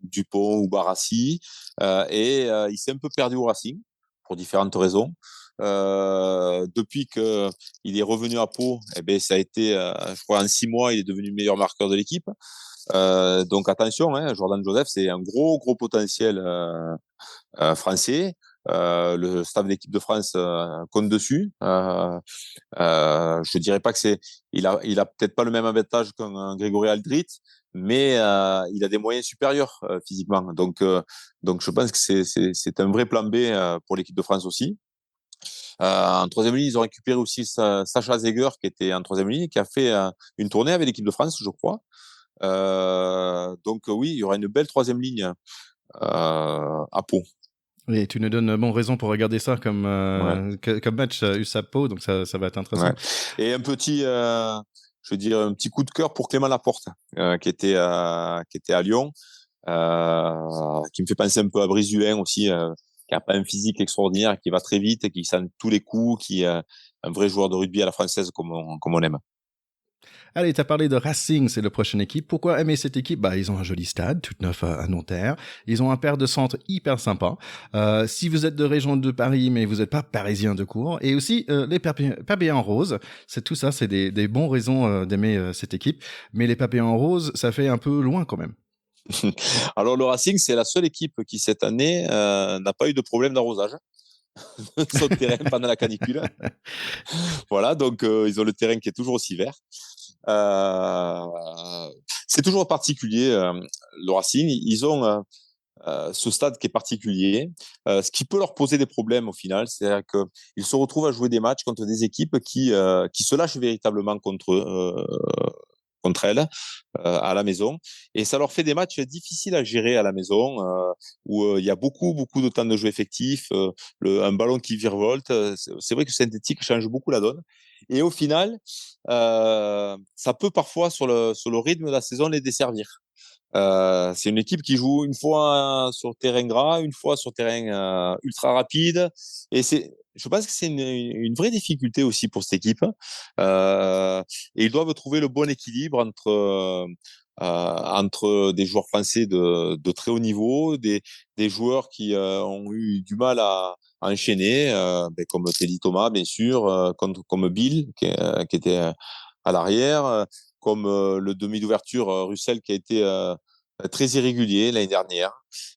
Dupont ou Barassi. Il s'est un peu perdu au Racing pour différentes raisons. Depuis qu'il est revenu à Pau, eh ben, ça a été, je crois, en 6 mois, il est devenu le meilleur marqueur de l'équipe. Donc attention, hein, Jordan Joseph, c'est un gros potentiel français. Le staff d'équipe de France compte dessus. Je dirais pas que il a peut-être pas le même avantage qu'un Grégory Aldrit, mais il a des moyens supérieurs physiquement. Donc je pense que c'est un vrai plan B pour l'équipe de France aussi. En troisième ligne, ils ont récupéré aussi Sacha Zeger qui était en troisième ligne, qui a fait une tournée avec l'équipe de France, je crois. Donc oui, il y aura une belle troisième ligne à Pau.
Et tu nous donnes raison pour regarder ça comme match USAPO, donc ça va être intéressant.
Ouais. Et un petit, je veux dire, un petit coup de cœur pour Clément Laporte, qui était à Lyon, qui me fait penser un peu à Brizuin aussi, qui a pas un physique extraordinaire, qui va très vite, qui sent tous les coups, qui est un vrai joueur de rugby à la française comme on aime.
Allez, tu as parlé de Racing, c'est la prochaine équipe. Pourquoi aimer cette équipe? Bah, ils ont un joli stade, tout neuf à Nanterre. Ils ont un paire de centres hyper sympa. Si vous êtes de région de Paris, mais vous n'êtes pas parisien de court. Et aussi, les papillons roses. C'est tout ça, c'est des bons raisons d'aimer cette équipe. Mais les papillons roses, ça fait un peu loin quand même.
Alors, le Racing, c'est la seule équipe qui, cette année, n'a pas eu de problème d'arrosage sur le terrain pendant la canicule. Voilà, donc ils ont le terrain qui est toujours aussi vert. C'est toujours particulier, le Racing. Ils ont ce stade qui est particulier, ce qui peut leur poser des problèmes au final, c'est-à-dire qu'ils se retrouvent à jouer des matchs contre des équipes qui se lâchent véritablement contre elles à la maison. Et ça leur fait des matchs difficiles à gérer à la maison, où il y a beaucoup, beaucoup de temps de jeu effectif, un ballon qui virevolte. C'est vrai que synthétique change beaucoup la donne. Et au final, ça peut parfois, sur le rythme de la saison, les desservir. C'est une équipe qui joue une fois sur terrain gras, une fois sur terrain ultra rapide. Et je pense que c'est une vraie difficulté aussi pour cette équipe. Et ils doivent trouver le bon équilibre entre des joueurs français de très haut niveau, des joueurs qui ont eu du mal à enchaîner, comme Teddy Thomas, bien sûr, comme Bill, qui était à l'arrière, comme le demi d'ouverture Russell, qui a été très irrégulier l'année dernière.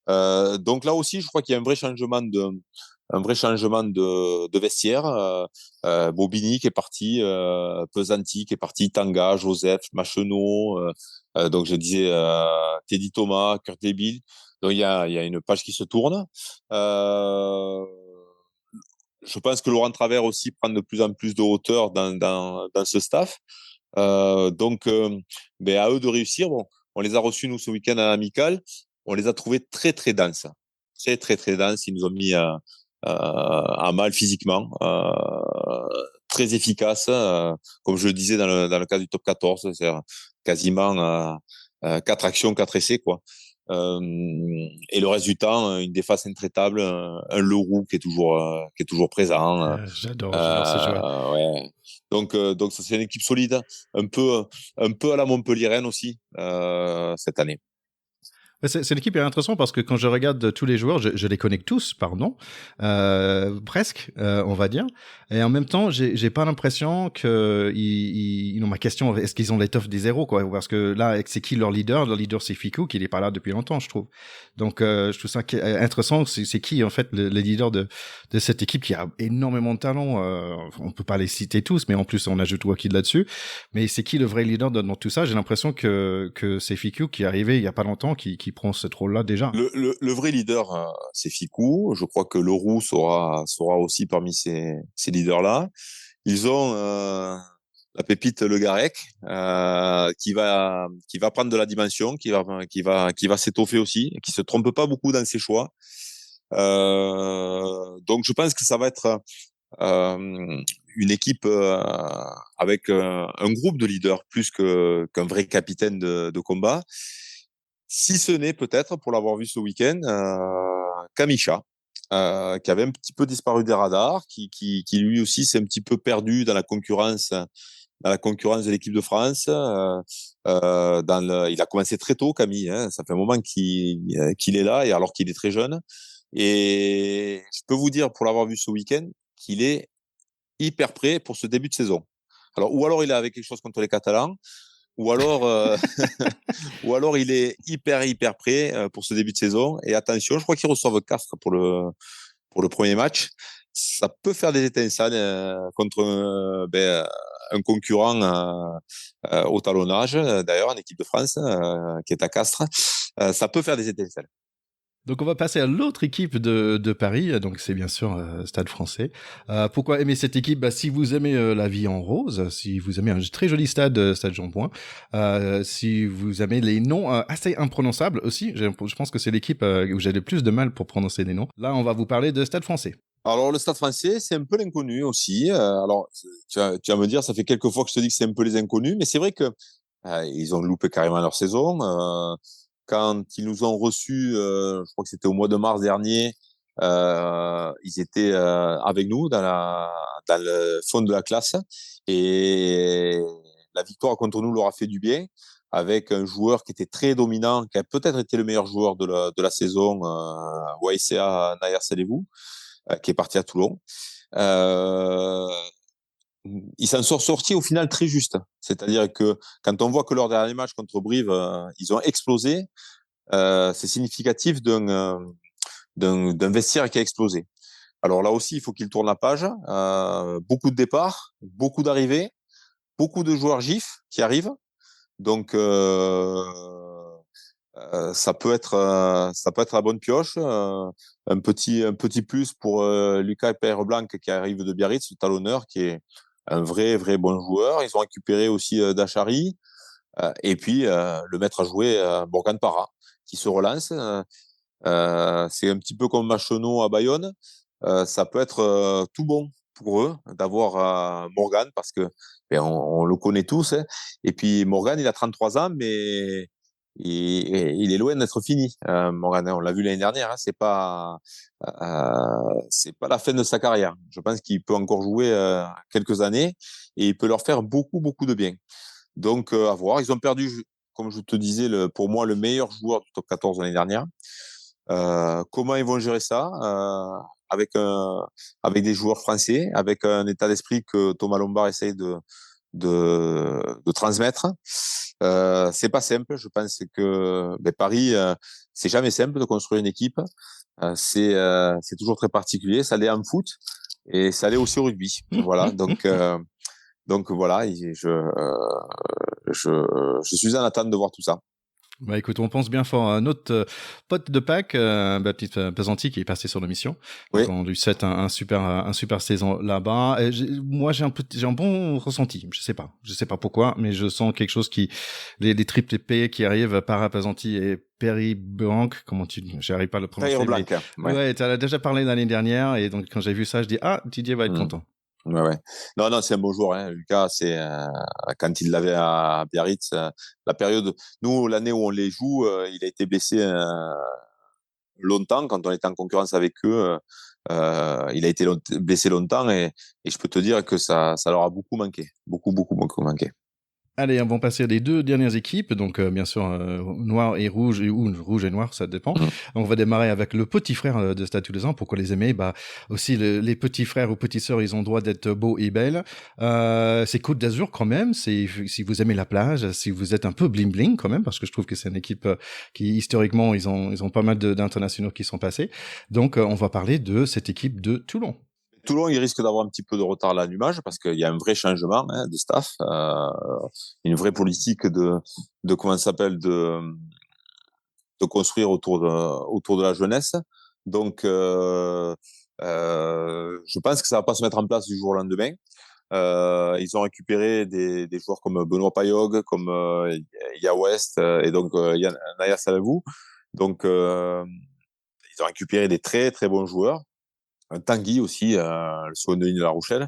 Donc là aussi, je crois qu'il y a un vrai changement de vestiaire. Bobigny qui est parti, Pesanti qui est parti, Tanga, Joseph, Machenot, donc je disais Teddy Thomas, Kurt Debil. Donc il y a une page qui se tourne. Je pense que Laurent Travers aussi prend de plus en plus de hauteur dans ce staff. Donc, ben, à eux de réussir. Bon, on les a reçus, nous, ce week-end à l'Amical. On les a trouvés très, très denses. Très, très, très denses. Ils nous ont mis à mal physiquement. Très efficaces. Comme je le disais dans le cas du top 14, c'est quasiment 4 actions, 4 essais, quoi. Et le reste du temps, une défense intraitable, un Leroux qui est toujours présent.
J'adore ce joueur.
Ouais. Donc ça, c'est une équipe solide, un peu à la Montpellieraine aussi cette année.
C'est l'équipe est intéressante parce que quand je regarde tous les joueurs, je les connais tous, pardon, presque, on va dire. Et en même temps, j'ai pas l'impression que ils ont ma question, est-ce qu'ils ont l'étoffe des zéros, quoi? Parce que là, c'est qui leur leader? Leur leader, c'est Ficou, qui n'est pas là depuis longtemps, je trouve. Donc, je trouve ça intéressant. C'est qui, en fait, le leader de cette équipe qui a énormément de talent. On peut pas les citer tous, mais en plus, on ajoute Wakil là-dessus. Mais c'est qui le vrai leader dans tout ça? J'ai l'impression que c'est Ficou qui est arrivé il y a pas longtemps, qui prend ce rôle-là déjà.
Le vrai leader, c'est Ficou. Je crois que Leroux sera aussi parmi ces leaders-là. Ils ont la pépite Le Garec, qui va prendre de la dimension, qui va s'étoffer aussi, qui se trompe pas beaucoup dans ses choix. Donc je pense que ça va être une équipe avec un groupe de leaders plus qu'un vrai capitaine de combat. Si ce n'est peut-être, pour l'avoir vu ce week-end, Kamisha, qui avait un petit peu disparu des radars, qui lui aussi s'est un petit peu perdu dans la concurrence de l'équipe de France. Il a commencé très tôt, Camille. Hein, ça fait un moment qu'il est là, et alors qu'il est très jeune. Et je peux vous dire, pour l'avoir vu ce week-end, qu'il est hyper prêt pour ce début de saison. Ou alors il est avec quelque chose contre les Catalans, ou alors, ou alors il est hyper, hyper prêt pour ce début de saison. Et attention, je crois qu'ils reçoivent Castres pour le premier match. Ça peut faire des étincelles contre un concurrent au talonnage, d'ailleurs, en équipe de France, qui est à Castres. Ça peut faire des étincelles.
Donc on va passer à l'autre équipe de Paris, donc c'est bien sûr Stade Français. Pourquoi aimer cette équipe? Si vous aimez la vie en rose, si vous aimez un très joli stade, Stade Jean-Bouin, si vous aimez les noms assez imprononçables aussi, je pense que c'est l'équipe où j'ai le plus de mal pour prononcer les noms. Là, on va vous parler de Stade Français.
Alors, le Stade Français, c'est un peu l'inconnu aussi. Alors, tu vas me dire, ça fait quelques fois que je te dis que c'est un peu les inconnus, mais c'est vrai que ils ont loupé carrément leur saison. Quand ils nous ont reçus, je crois que c'était au mois de mars dernier, ils étaient avec nous dans le fond de la classe, et la victoire contre nous leur a fait du bien, avec un joueur qui était très dominant, qui a peut-être été le meilleur joueur de la saison, YCA Nayer Salevou, qui est parti à Toulon. Ils s'en sont sortis au final très juste. C'est-à-dire que quand on voit que leur dernier match contre Brive, ils ont explosé, c'est significatif d'un vestiaire qui a explosé. Alors là aussi, il faut qu'ils tournent la page. Beaucoup de départs, beaucoup d'arrivées, beaucoup de joueurs GIF qui arrivent. Donc, ça peut être la bonne pioche. Un petit plus pour Lucas Blanc qui arrive de Biarritz, le talonneur, qui est un vrai bon joueur. Ils ont récupéré aussi Dachary. Et puis, le maître à jouer, Morgan Parra, qui se relance. C'est un petit peu comme Macheneau à Bayonne. Ça peut être tout bon pour eux d'avoir Morgan parce que on le connaît tous. Hein. Et puis, Morgan, il a 33 ans, mais il est loin d'être fini. Morgan, on l'a vu l'année dernière. Hein, c'est pas la fin de sa carrière. Je pense qu'il peut encore jouer quelques années et il peut leur faire beaucoup de bien. Donc, à voir. Ils ont perdu, comme je te disais, pour moi, le meilleur joueur du top 14 l'année dernière. Comment ils vont gérer ça avec des joueurs français, avec un état d'esprit que Thomas Lombard essaye de transmettre. C'est pas simple. Je pense que Paris, c'est jamais simple de construire une équipe. C'est toujours très particulier. Ça l'est en foot et ça l'est aussi au rugby. Voilà. Donc voilà, je suis en attente de voir tout ça.
Bah écoute, on pense bien fort. Un autre pote de Pâques, Baptiste Pesanti, qui est passé sur l'émission. Donc
Oui.
on lui souhaite un super saison là-bas. Et moi, j'ai un bon ressenti. Je sais pas pourquoi, mais je sens quelque chose les triple P qui arrivent par Pesanti et Perry Blanc. J'arrive pas à le prononcer.
Perry Blanc.
Ouais, tu as déjà parlé l'année dernière, et donc quand j'ai vu ça, je dis Didier va être content.
Ouais. Non, c'est un beau joueur. Hein. Lucas, c'est quand il l'avait à Biarritz, la période. Nous, l'année où on les joue, il a été blessé longtemps quand on était en concurrence avec eux. Il a été blessé longtemps et je peux te dire que ça leur a beaucoup manqué, beaucoup manqué.
Allez, on va passer les deux dernières équipes, donc bien sûr noir et rouge, ou rouge et noir, ça dépend. On va démarrer avec le petit frère de Stade Toulousain. Pourquoi les aimer? Bah aussi les petits frères ou petites sœurs, ils ont droit d'être beaux et belles. C'est Côte d'Azur quand même. Si vous aimez la plage, si vous êtes un peu bling bling quand même, parce que je trouve que c'est une équipe qui historiquement ils ont pas mal d'internationaux qui sont passés. Donc on va parler de cette équipe de Toulon.
Toulon, il risque d'avoir un petit peu de retard à l'allumage parce qu'il y a un vrai changement de staff, une vraie politique de comment ça s'appelle de construire autour de la jeunesse. Donc, je pense que ça va pas se mettre en place du jour au lendemain. Ils ont récupéré des joueurs comme Benoît Payog, comme Ya West et donc Naya Salavou. Donc, ils ont récupéré des très bons joueurs. Tanguy aussi, le second de La Rochelle.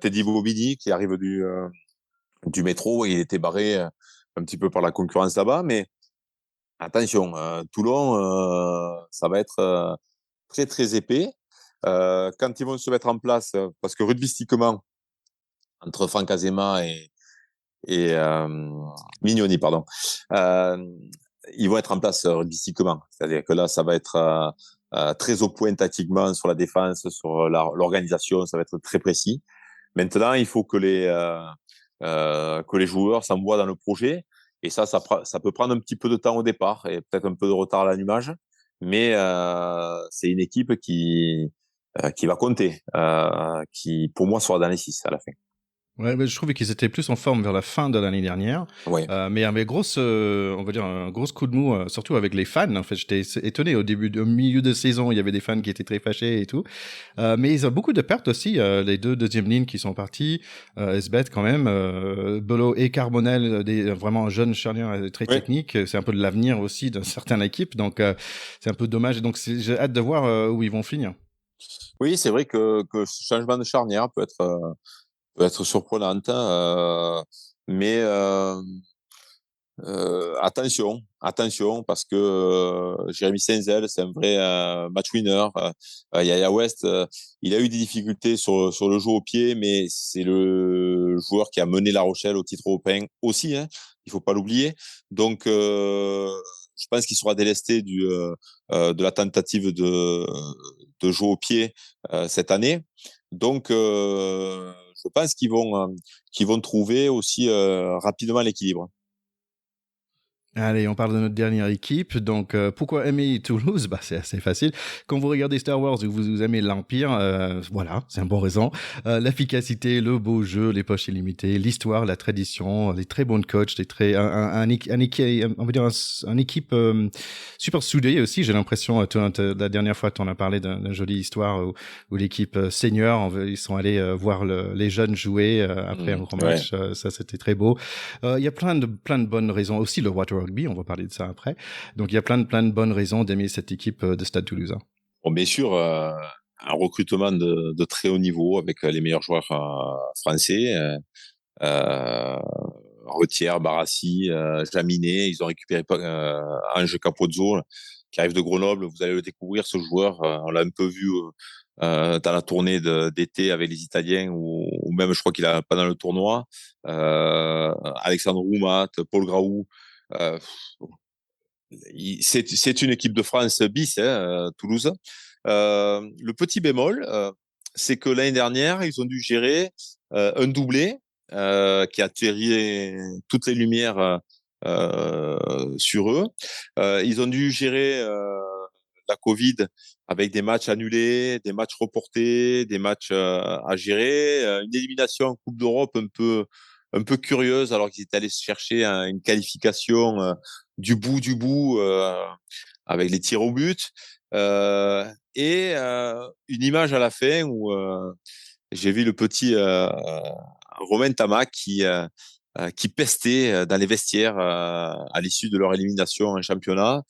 Teddy Bobigny qui arrive du métro, il était barré un petit peu par la concurrence là-bas, mais attention, Toulon, ça va être très épais. Quand ils vont se mettre en place, parce que rugbystiquement, entre Franck Azema et Mignoni, pardon, ils vont être en place rugbystiquement. C'est-à-dire que là, ça va être très au point tactiquement sur la défense, sur l'organisation, ça va être très précis. Maintenant, il faut que les joueurs s'envoient dans le projet. Et ça peut prendre un petit peu de temps au départ et peut-être un peu de retard à l'allumage. Mais c'est une équipe qui va compter, qui pour moi sera dans les 6 à la fin.
Ouais, mais je trouvais qu'ils étaient plus en forme vers la fin de l'année dernière.
Ouais.
Mais avec on va dire, un gros coup de mou, surtout avec les fans. En fait, j'étais étonné au milieu de saison, il y avait des fans qui étaient très fâchés et tout. Mais ils ont beaucoup de pertes aussi. Les deux deuxième lignes qui sont partis, Esbeth quand même, Bolo et Carbonel, vraiment jeunes charniers très techniques. C'est un peu de l'avenir aussi d'une certaine équipe. Donc, c'est un peu dommage. Et donc, j'ai hâte de voir où ils vont finir.
Oui, c'est vrai que ce changement de charnière peut être surprenante, mais attention, parce que Jérémy Senzel, c'est un vrai match winner. Yaya West, il a eu des difficultés sur le jeu au pied, mais c'est le joueur qui a mené La Rochelle au titre européen aussi, hein, il faut pas l'oublier. Donc, je pense qu'il sera délesté de la tentative de jeu au pied cette année. Donc, je pense qu'ils vont trouver aussi rapidement l'équilibre.
Allez, on parle de notre dernière équipe. Donc, pourquoi aimer Toulouse? Bah, c'est assez facile. Quand vous regardez Star Wars et que vous aimez l'Empire, voilà, c'est un bon raison. L'efficacité, le beau jeu, les poches illimitées, l'histoire, la tradition, les très bons coachs, on va dire une équipe super soudée aussi. J'ai l'impression, la dernière fois, tu en as parlé d'une jolie histoire où l'équipe senior, ils sont allés voir les jeunes jouer après un gros
Ouais.
match. Ça, c'était très beau. Il y a plein de bonnes raisons. Aussi, le Water Rugby, on va parler de ça après. Donc, il y a plein de bonnes raisons d'aimer cette équipe de Stade Toulousain.
Bon, bien sûr, un recrutement de très haut niveau avec les meilleurs joueurs français. Euh, Retière, Barassi, Jaminet. Ils ont récupéré Ange Capozzo, qui arrive de Grenoble. Vous allez le découvrir, ce joueur. On l'a un peu vu dans la tournée d'été avec les Italiens, ou même, je crois qu'il a pendant le tournoi. Alexandre Roumat, Paul Graou. Euh, c'est une équipe de France bis, Toulouse. Le petit bémol, c'est que l'année dernière, ils ont dû gérer un doublé qui a attiré toutes les lumières sur eux. Ils ont dû gérer la Covid avec des matchs annulés, des matchs reportés, des matchs à gérer, une élimination en Coupe d'Europe un peu curieuse alors qu'ils étaient allés chercher une qualification du bout avec les tirs au but. Une image à la fin où j'ai vu le petit Romain Tamac qui pestait dans les vestiaires à l'issue de leur élimination en championnat.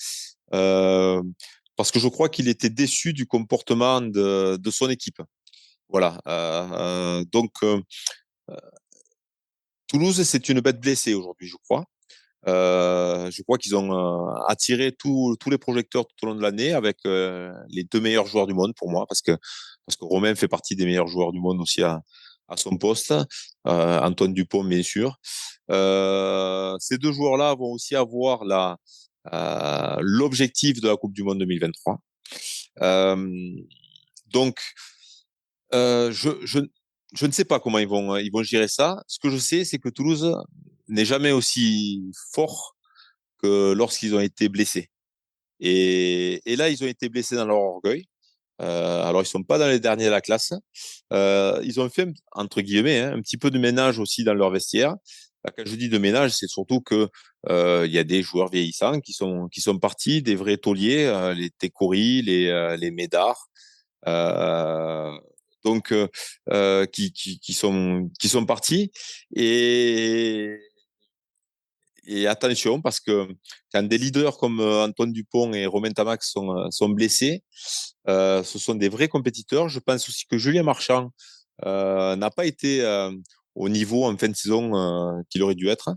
Euh, Parce que je crois qu'il était déçu du comportement de son équipe. Voilà. Toulouse, c'est une bête blessée aujourd'hui, je crois. Je crois qu'ils ont attiré tous les projecteurs tout au long de l'année avec les deux meilleurs joueurs du monde pour moi, parce que Romain fait partie des meilleurs joueurs du monde aussi à son poste. Antoine Dupont, bien sûr. Ces deux joueurs-là vont aussi avoir l'objectif de la Coupe du Monde 2023. Euh, donc, je ne sais pas comment ils vont gérer ça. Ce que je sais, c'est que Toulouse n'est jamais aussi fort que lorsqu'ils ont été blessés. Et là, ils ont été blessés dans leur orgueil. Alors, ils sont pas dans les derniers de la classe. Ils ont fait, entre guillemets, un petit peu de ménage aussi dans leur vestiaire. Quand je dis de ménage, c'est surtout que il y a des joueurs vieillissants qui sont partis, des vrais tauliers, les Tekori, les Médard. Euh, qui sont partis. Et, et attention, parce que quand des leaders comme Antoine Dupont et Romain Tamac sont blessés, ce sont des vrais compétiteurs. Je pense aussi que Julien Marchand n'a pas été au niveau en fin de saison qu'il aurait dû être.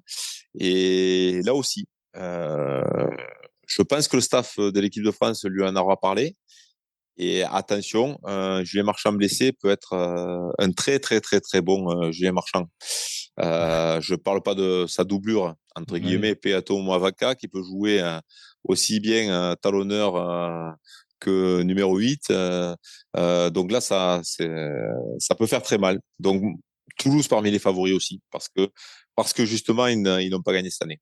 Et là aussi, je pense que le staff de l'équipe de France lui en aura parlé. Et attention, Julien Marchand blessé peut être un très très très très bon Julien Marchand. Je parle pas de sa doublure entre
Oui.
guillemets, Peato Moavaka, qui peut jouer aussi bien talonneur que numéro 8. Donc là, ça peut faire très mal. Donc Toulouse parmi les favoris aussi, parce que justement ils n'ont pas gagné cette année.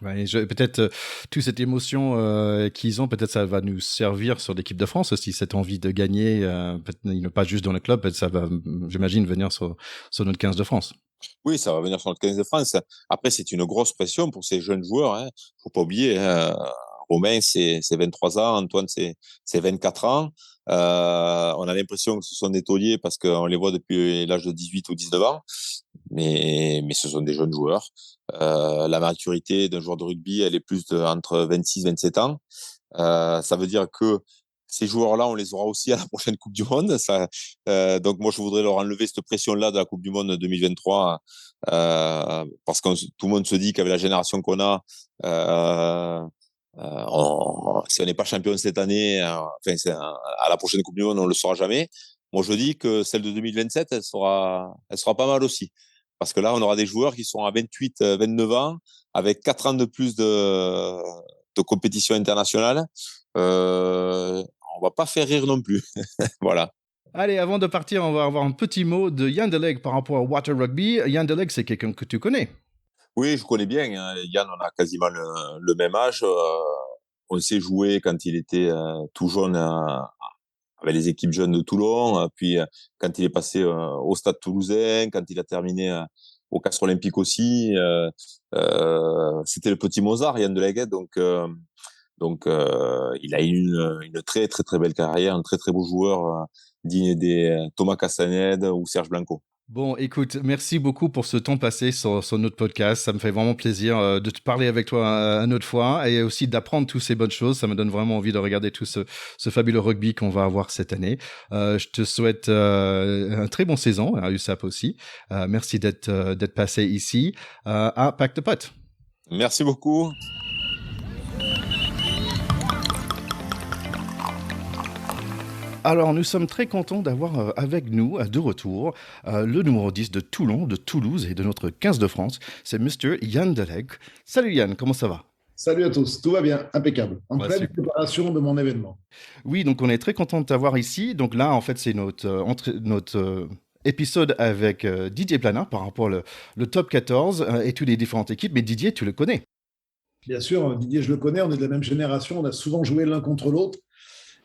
Ouais, peut-être toute cette émotion qu'ils ont, peut-être ça va nous servir sur l'équipe de France aussi, cette envie de gagner, pas juste dans le club, peut-être ça va, j'imagine, venir sur notre 15 de France.
Oui, ça va venir sur le 15 de France. Après, c'est une grosse pression pour ces jeunes joueurs. Hein. Faut pas oublier, hein. Romain, c'est 23 ans. Antoine, c'est 24 ans. On a l'impression que ce sont des tauliers parce qu'on les voit depuis l'âge de 18 ou 19 ans. Mais ce sont des jeunes joueurs. La maturité d'un joueur de rugby, elle est plus entre 26 et 27 ans. Ça veut dire que ces joueurs-là, on les aura aussi à la prochaine Coupe du Monde. Donc moi, je voudrais leur enlever cette pression-là de la Coupe du Monde 2023, parce que tout le monde se dit qu'avec la génération qu'on a, si on n'est pas champion cette année, à la prochaine Coupe du Monde, on ne le saura jamais. Moi, je dis que celle de 2027, elle sera pas mal aussi. Parce que là, on aura des joueurs qui sont à 28, 29 ans, avec 4 ans de plus de compétition internationale. On va pas faire rire non plus. Voilà.
Allez, avant de partir, on va avoir un petit mot de Yann Deleg par rapport à Water Rugby. Yann Deleg, c'est quelqu'un que tu connais.
Oui, je connais bien, hein. Yann, on a quasiment le même âge. On s'est joué quand il était tout jeune avec les équipes jeunes de Toulon. Puis quand il est passé au Stade Toulousain, quand il a terminé au Castres Olympique aussi, c'était le petit Mozart, Yann Deleguet. Donc, il a eu une très très très belle carrière, un très très beau joueur, digne des Thomas Castanède ou Serge Blanco.
Bon, écoute, merci beaucoup pour ce temps passé sur notre podcast. Ça me fait vraiment plaisir de te parler avec toi une autre fois et aussi d'apprendre toutes ces bonnes choses. Ça me donne vraiment envie de regarder tout ce fabuleux rugby qu'on va avoir cette année. Je te souhaite un très bon saison à USAP aussi. Merci d'être passé ici à Pack de Pot.
Merci beaucoup.
Alors, nous sommes très contents d'avoir avec nous, de retour, le numéro 10 de Toulon, de Toulouse et de notre 15 de France. C'est Mr. Yann Delegue. Salut Yann, comment ça va?
Salut à tous, tout va bien, impeccable, en
Ouais,
pleine
super.
préparation de mon événement.
Oui, donc on est très content de t'avoir ici. Donc là, en fait, c'est notre épisode avec Didier Plana par rapport le top 14 et toutes les différentes équipes. Mais Didier, tu le connais.
Bien sûr, Didier, je le connais, on est de la même génération, on a souvent joué l'un contre l'autre,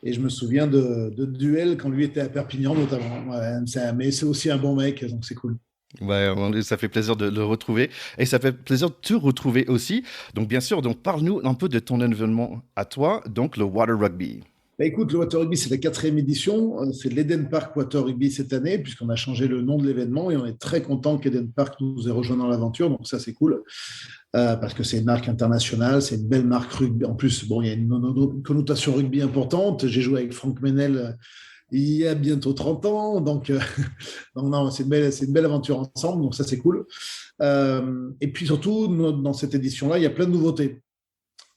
et je me souviens de duels quand lui était à Perpignan notamment. Ouais, mais c'est aussi un bon mec, donc c'est cool.
Ouais, ça fait plaisir de le retrouver et ça fait plaisir de te retrouver aussi. Donc bien sûr, donc parle-nous un peu de ton événement à toi, donc le Water Rugby.
Bah, écoute, le Water Rugby, c'est la 4e édition. C'est l'Eden Park Water Rugby cette année, puisqu'on a changé le nom de l'événement et on est très content qu'Eden Park nous ait rejoint dans l'aventure. Donc, ça, c'est cool. Parce que c'est une marque internationale, c'est une belle marque rugby. En plus, bon, il y a une connotation rugby importante. J'ai joué avec Franck Menel il y a bientôt 30 ans. Donc, donc non, c'est une belle aventure ensemble. Donc, ça, c'est cool. Et puis surtout, dans cette édition-là, il y a plein de nouveautés.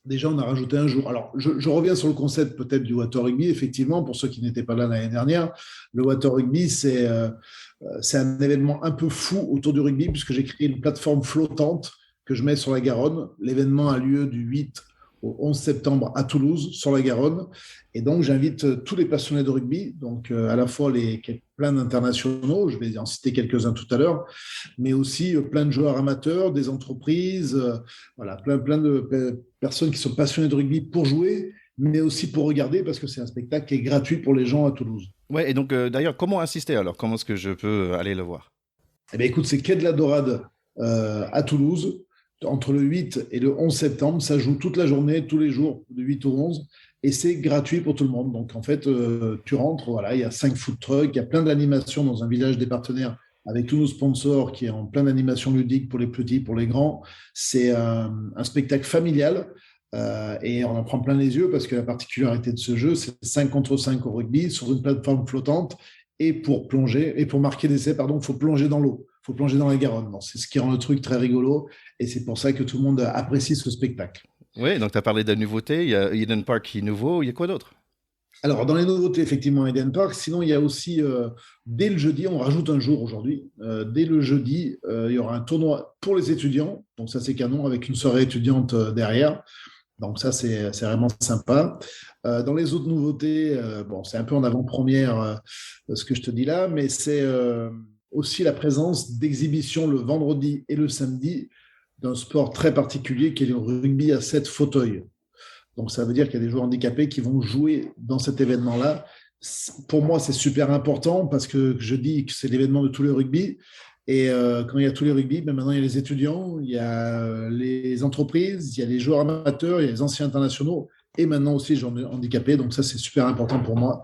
Déjà, on a rajouté un jour. Alors, je reviens sur le concept peut-être du Water Rugby. Effectivement, pour ceux qui n'étaient pas là l'année dernière, le Water Rugby, c'est un événement un peu fou autour du rugby, puisque j'ai créé une plateforme flottante que je mets sur la Garonne. L'événement a lieu du 8 au 11 septembre à Toulouse, sur la Garonne. Et donc, j'invite tous les passionnés de rugby, donc à la fois plein d'internationaux, je vais en citer quelques-uns tout à l'heure, mais aussi plein de joueurs amateurs, des entreprises, voilà, plein de personnes qui sont passionnées de rugby pour jouer, mais aussi pour regarder, parce que c'est un spectacle qui est gratuit pour les gens à Toulouse.
Ouais, et donc d'ailleurs, comment assister alors? Comment est-ce que je peux aller le voir?
Eh bien, écoute, c'est Quai de la Dorade à Toulouse, entre le 8 et le 11 septembre. Ça joue toute la journée, tous les jours, de 8 au 11, et c'est gratuit pour tout le monde. Donc, en fait, tu rentres, voilà, il y a 5 food trucks, il y a plein d'animations dans un village des partenaires avec tous nos sponsors qui est en plein d'animations ludiques pour les petits, pour les grands. C'est un spectacle familial. Et on en prend plein les yeux parce que la particularité de ce jeu, c'est 5 contre 5 au rugby sur une plateforme flottante. Et pour marquer l'essai, pardon, il faut plonger dans l'eau, il faut plonger dans la Garonne. Donc, c'est ce qui rend le truc très rigolo. Et c'est pour ça que tout le monde apprécie ce spectacle.
Oui, donc tu as parlé de la nouveauté. Il y a Eden Park qui est nouveau. Il y a quoi d'autre?
Alors, dans les nouveautés, effectivement, Eden Park. Sinon, il y a aussi, dès le jeudi, on rajoute un jour aujourd'hui. Dès le jeudi, il y aura un tournoi pour les étudiants. Donc, ça, c'est canon, avec une soirée étudiante derrière. Donc ça, c'est vraiment sympa. Dans les autres nouveautés, bon, c'est un peu en avant-première ce que je te dis là, mais c'est aussi la présence d'exhibitions le vendredi et le samedi d'un sport très particulier qui est le rugby à 7 fauteuils. Donc ça veut dire qu'il y a des joueurs handicapés qui vont jouer dans cet événement-là. Pour moi, c'est super important parce que je dis que c'est l'événement de tous les rugby. Et quand il y a tous les rugby, ben maintenant il y a les étudiants, il y a les entreprises, il y a les joueurs amateurs, il y a les anciens internationaux et maintenant aussi les gens handicapés. Donc ça, c'est super important pour moi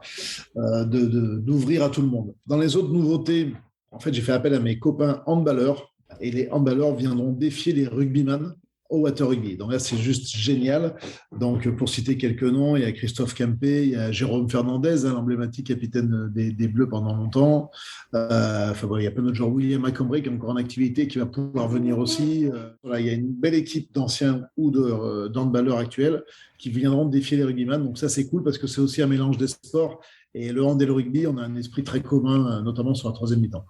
d'ouvrir à tout le monde. Dans les autres nouveautés, en fait, j'ai fait appel à mes copains handballeurs et les handballeurs viendront défier les rugbyman au Water Rugby. Donc là, c'est juste génial. Donc, pour citer quelques noms, il y a Christophe Campé, il y a Jérôme Fernandez, l'emblématique capitaine des Bleus pendant longtemps. Enfin, bon, il y a plein d'autres joueurs. William Macombré, qui est encore en activité, qui va pouvoir venir aussi. Voilà, il y a une belle équipe d'anciens ou d'handballeurs actuels qui viendront défier les rugbyman. Donc ça, c'est cool parce que c'est aussi un mélange des sports. Et le hand et le rugby, on a un esprit très commun, notamment sur la troisième mi-temps.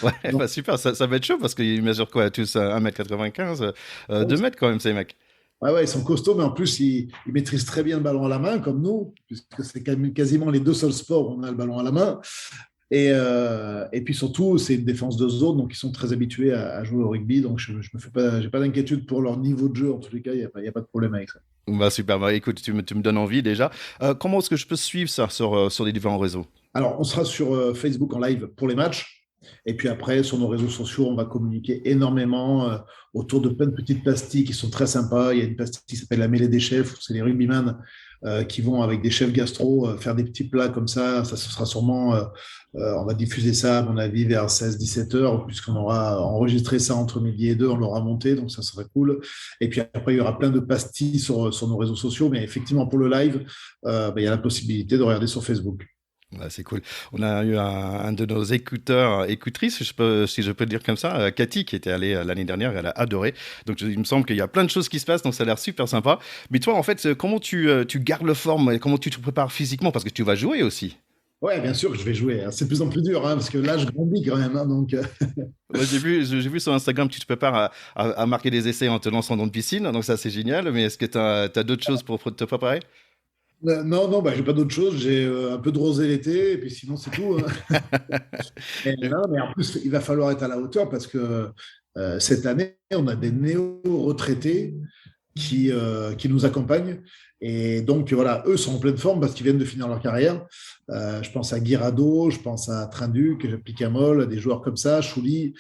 Ouais,
Donc,
bah super, ça va être chaud parce qu'ils mesurent quoi, tous 1m95, 2 mètres quand même, ces mecs.
ouais, ils sont costauds, mais en plus, ils maîtrisent très bien le ballon à la main, comme nous, puisque c'est quasiment les deux seuls sports où on a le ballon à la main. Et puis surtout, c'est une défense de zone, donc ils sont très habitués à jouer au rugby. Donc je me fais pas, j'ai pas d'inquiétude pour leur niveau de jeu. En tous les cas, il y a pas de problème avec ça.
Bah super, bah écoute, tu me donnes envie déjà. Comment est-ce que je peux suivre ça sur les différents réseaux?
Alors, on sera sur Facebook en live pour les matchs. Et puis après, sur nos réseaux sociaux, on va communiquer énormément autour de plein de petites pastilles qui sont très sympas. Il y a une pastille qui s'appelle la mêlée des chefs, où c'est les rugbyman qui vont avec des chefs gastro faire des petits plats comme ça. Ça, ce sera sûrement, on va diffuser ça, à mon avis, vers 16-17 heures, puisqu'on aura enregistré ça entre midi et deux, on l'aura monté, donc ça serait cool. Et puis après, il y aura plein de pastilles sur nos réseaux sociaux. Mais effectivement, pour le live, il y a la possibilité de regarder sur Facebook.
Ouais, c'est cool. On a eu un de nos écouteurs, écoutrices, si je peux dire comme ça, Cathy, qui était allée l'année dernière, elle a adoré. Donc il me semble qu'il y a plein de choses qui se passent, donc ça a l'air super sympa. Mais toi, en fait, comment tu gardes le forme, et comment tu te prépares physiquement? Parce que tu vas jouer aussi.
Ouais, bien sûr que je vais jouer. C'est de plus en plus dur, hein, parce que là, je grandis quand même. Hein, donc,
Ouais, j'ai vu sur Instagram que tu te prépares à marquer des essais en te lançant dans une piscine, donc ça c'est génial. Mais est-ce que tu as d'autres choses pour te préparer?
non, non, bah, j'ai pas d'autre chose. J'ai un peu de rosé l'été, et puis sinon, c'est tout. Hein. Non, mais en plus, il va falloir être à la hauteur parce que cette année, on a des néo-retraités qui nous accompagnent. Et donc, voilà, eux sont en pleine forme parce qu'ils viennent de finir leur carrière. Je pense à Guirado, je pense à Trinduc, Picamol, des joueurs comme ça, Chouli.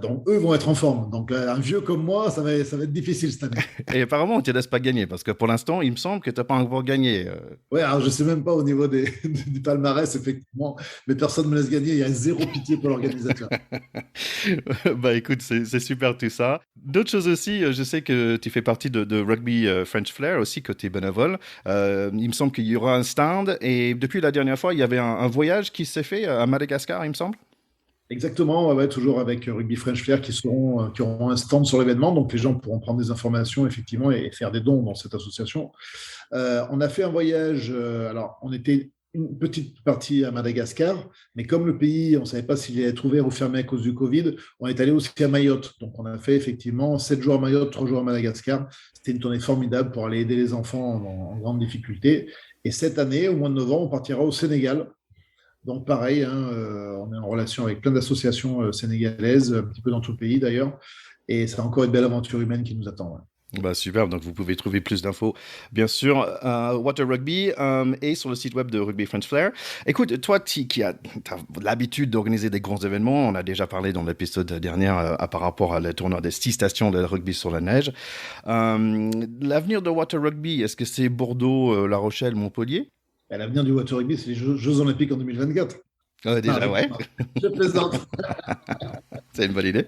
Donc, eux vont être en forme. Donc, un vieux comme moi, ça va être difficile cette année.
Et apparemment, on ne te laisse pas gagner, parce que pour l'instant, il me semble que tu n'as pas encore gagné.
Ouais, alors je ne sais même pas au niveau du palmarès, effectivement, mais personne ne me laisse gagner. Il y a zéro pitié pour l'organisateur.
Bah écoute, c'est super tout ça. D'autres choses aussi, je sais que tu fais partie de Rugby French Flair aussi, côté bénévole. Il me semble qu'il y aura un stand, et depuis la dernière fois, il y avait un voyage qui s'est fait à Madagascar, il me semble.
Exactement, ouais, ouais, toujours avec Rugby French Flair qui auront un stand sur l'événement. Donc les gens pourront prendre des informations, effectivement, et faire des dons dans cette association. On a fait un voyage, alors on était une petite partie à Madagascar, mais comme le pays, on ne savait pas s'il allait être ouvert ou fermé à cause du Covid, on est allé aussi à Mayotte. Donc on a fait effectivement 7 jours à Mayotte, 3 jours à Madagascar. C'était une tournée formidable pour aller aider les enfants en grande difficulté. Et cette année, au mois de novembre, on partira au Sénégal. Donc pareil, hein, on est en relation avec plein d'associations sénégalaises, un petit peu dans tout le pays d'ailleurs. Et c'est encore une belle aventure humaine qui nous attend. Ouais.
Bah super, donc vous pouvez trouver plus d'infos, bien sûr, à Water Rugby et sur le site web de Rugby French Flair. Écoute, toi qui as l'habitude d'organiser des grands événements, on a déjà parlé dans l'épisode dernier par rapport à le tournoi des 6 stations de rugby sur la neige. L'avenir de Water Rugby, est-ce que c'est Bordeaux, La Rochelle, Montpellier?
Et l'avenir du water rugby, c'est les Jeux Olympiques en 2024.
Déjà,
Non,
ouais,
je plaisante.
c'est une bonne idée.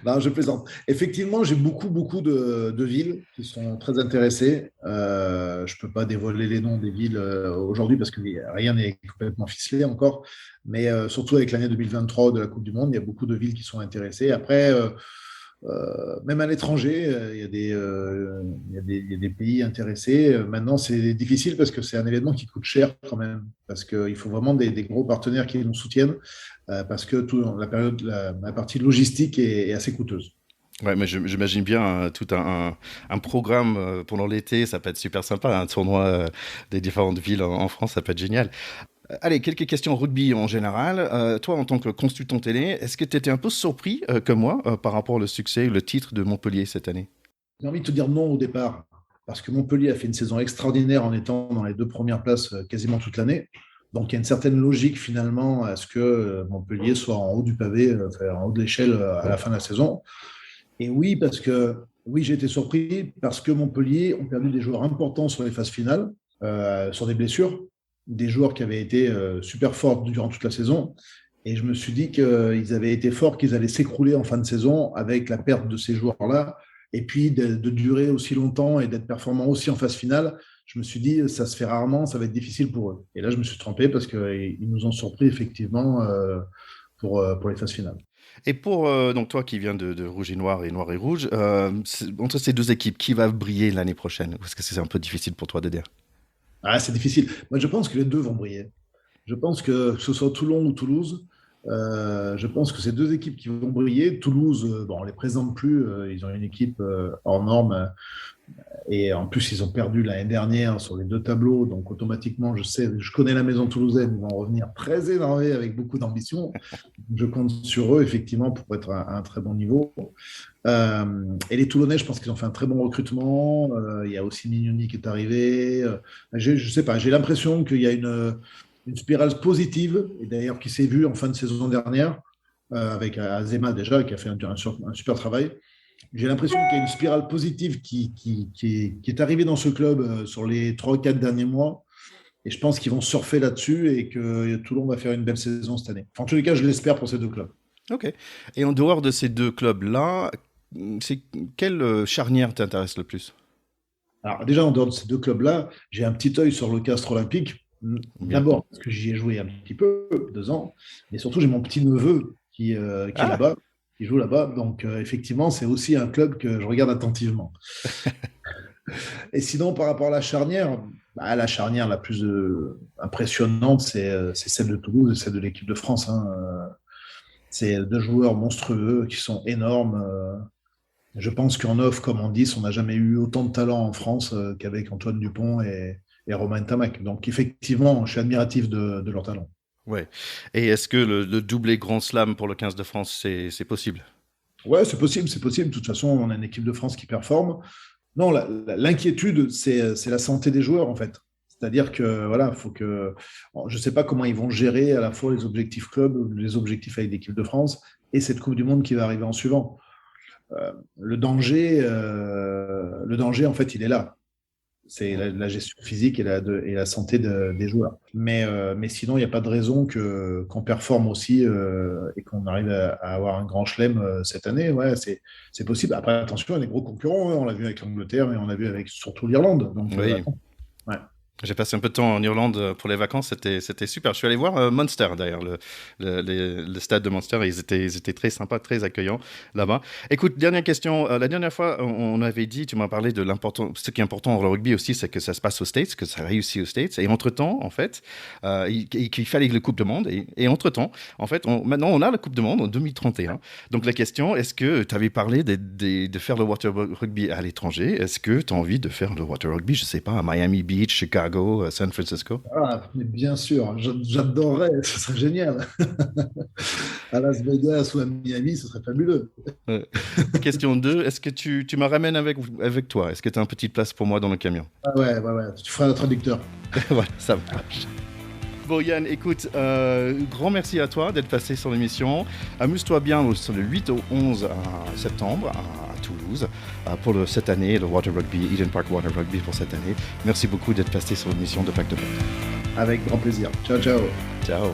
Non, je plaisante. Effectivement, j'ai beaucoup de villes qui sont très intéressées. Je ne peux pas dévoiler les noms des villes aujourd'hui parce que rien n'est complètement ficelé encore. Mais surtout avec l'année 2023 de la Coupe du Monde, il y a beaucoup de villes qui sont intéressées. Après, même à l'étranger, il y a des pays intéressés. Maintenant, c'est difficile parce que c'est un événement qui coûte cher quand même, parce qu'il faut vraiment des gros partenaires qui nous soutiennent, parce que la partie logistique est assez coûteuse.
Ouais, mais j'imagine bien tout un programme pendant l'été, ça peut être super sympa, un tournoi des différentes villes en France, ça peut être génial. Allez, quelques questions rugby en général. Toi, en tant que consultant télé, est-ce que tu étais un peu surpris, comme moi, par rapport au succès, le titre de Montpellier cette année?
J'ai envie de te dire non au départ, parce que Montpellier a fait une saison extraordinaire en étant dans les deux premières places quasiment toute l'année. Donc il y a une certaine logique finalement à ce que Montpellier soit en haut du pavé, en haut de l'échelle à la fin de la saison. Et oui, oui, j'ai été surpris parce que Montpellier ont perdu des joueurs importants sur les phases finales, sur des blessures, des joueurs qui avaient été super forts durant toute la saison. Et je me suis dit qu'ils avaient été forts, qu'ils allaient s'écrouler en fin de saison avec la perte de ces joueurs-là. Et puis de durer aussi longtemps et d'être performants aussi en phase finale, je me suis dit, ça se fait rarement, ça va être difficile pour eux. Et là, je me suis trompé parce qu'ils nous ont surpris effectivement pour les phases finales.
Et pour donc toi qui viens de Rouge et Noir et Rouge, entre ces deux équipes, qui va briller l'année prochaine? Ou est-ce que c'est un peu difficile pour toi de dire?
Ah, c'est difficile. Moi, je pense que les deux vont briller. Je pense que ce soit Toulon ou Toulouse, je pense que c'est deux équipes qui vont briller. Toulouse, bon, on ne les présente plus. Ils ont une équipe hors norme. Et en plus, ils ont perdu l'année dernière sur les 2 tableaux. Donc, automatiquement, je connais la maison toulousaine. Ils vont revenir très énervés avec beaucoup d'ambition. Je compte sur eux, effectivement, pour être à un très bon niveau. Et les Toulonnais, je pense qu'ils ont fait un très bon recrutement. Il y a aussi Mignoni qui est arrivé. Je ne sais pas, j'ai l'impression qu'il y a une spirale positive, et d'ailleurs qui s'est vue en fin de saison dernière, avec Azema déjà, qui a fait un super travail. J'ai l'impression qu'il y a une spirale positive qui est arrivée dans ce club sur les 3-4 derniers mois. Et je pense qu'ils vont surfer là-dessus et que Toulon va faire une belle saison cette année. Enfin, en tous les cas, je l'espère pour ces 2 clubs.
Ok. Et en dehors de ces 2 clubs-là, quelle charnière t'intéresse le plus?
Alors déjà, en dehors de ces 2 clubs-là, j'ai un petit œil sur le Castres Olympique. D'abord, parce que j'y ai joué un petit peu, 2 ans. Mais surtout, j'ai mon petit-neveu qui est là-bas. Qui joue là-bas. Donc, effectivement, c'est aussi un club que je regarde attentivement. Et sinon, par rapport à la charnière la plus impressionnante, c'est celle de Toulouse et celle de l'équipe de France. C'est 2 joueurs monstrueux qui sont énormes. Je pense qu'en off, comme en 10, on n'a jamais eu autant de talent en France qu'avec Antoine Dupont et Romain Tamac. Donc, effectivement, je suis admiratif de leur talent.
Ouais. Et est-ce que le doublé Grand Slam pour le 15 de France, c'est possible?
Ouais, c'est possible. De toute façon, on a une équipe de France qui performe. Non, l'inquiétude, c'est la santé des joueurs, en fait. C'est-à-dire que, voilà, je ne sais pas comment ils vont gérer à la fois les objectifs club, les objectifs avec l'équipe de France et cette Coupe du Monde qui va arriver en suivant. Le danger, en fait, il est là. C'est la gestion physique et la santé des joueurs. Mais sinon, il n'y a pas de raison qu'on performe aussi et qu'on arrive à avoir un grand chelem cette année. Ouais, c'est possible. Après, attention, il y a des gros concurrents. On l'a vu avec l'Angleterre et on l'a vu avec surtout l'Irlande. Donc,
oui.
Ouais.
J'ai passé un peu de temps en Irlande pour les vacances, c'était super. Je suis allé voir Munster d'ailleurs, le stade de Munster, ils étaient très sympas, très accueillants là-bas. Écoute, dernière question, la dernière fois on avait dit, tu m'as parlé de l'important, ce qui est important dans le rugby aussi, c'est que ça se passe aux States, que ça réussit aux States, et entre-temps, en fait, qu'il fallait la Coupe du Monde, et entre-temps, en fait, maintenant on a la Coupe du Monde en 2031. Donc la question, est-ce que tu avais parlé de faire le water rugby à l'étranger? Est-ce que tu as envie de faire le water rugby, je sais pas, à Miami Beach, Chicago, San Francisco?
Mais bien sûr, j'adorerais, ce serait génial. À Las Vegas ou à Miami, ce serait fabuleux.
Question 2, est-ce que tu me ramènes avec toi? Est-ce que tu as une petite place pour moi dans le camion?
Ah ouais, tu feras le traducteur.
Voilà, ça marche. Bon Yann, écoute, grand merci à toi d'être passé sur l'émission. Amuse-toi bien sur le 8 au 11 septembre à Toulouse pour cette année, le Water Rugby, Eden Park Water Rugby pour cette année. Merci beaucoup d'être passé sur l'émission de Pack de Potes.
Avec grand plaisir. Ciao, ciao.
Ciao.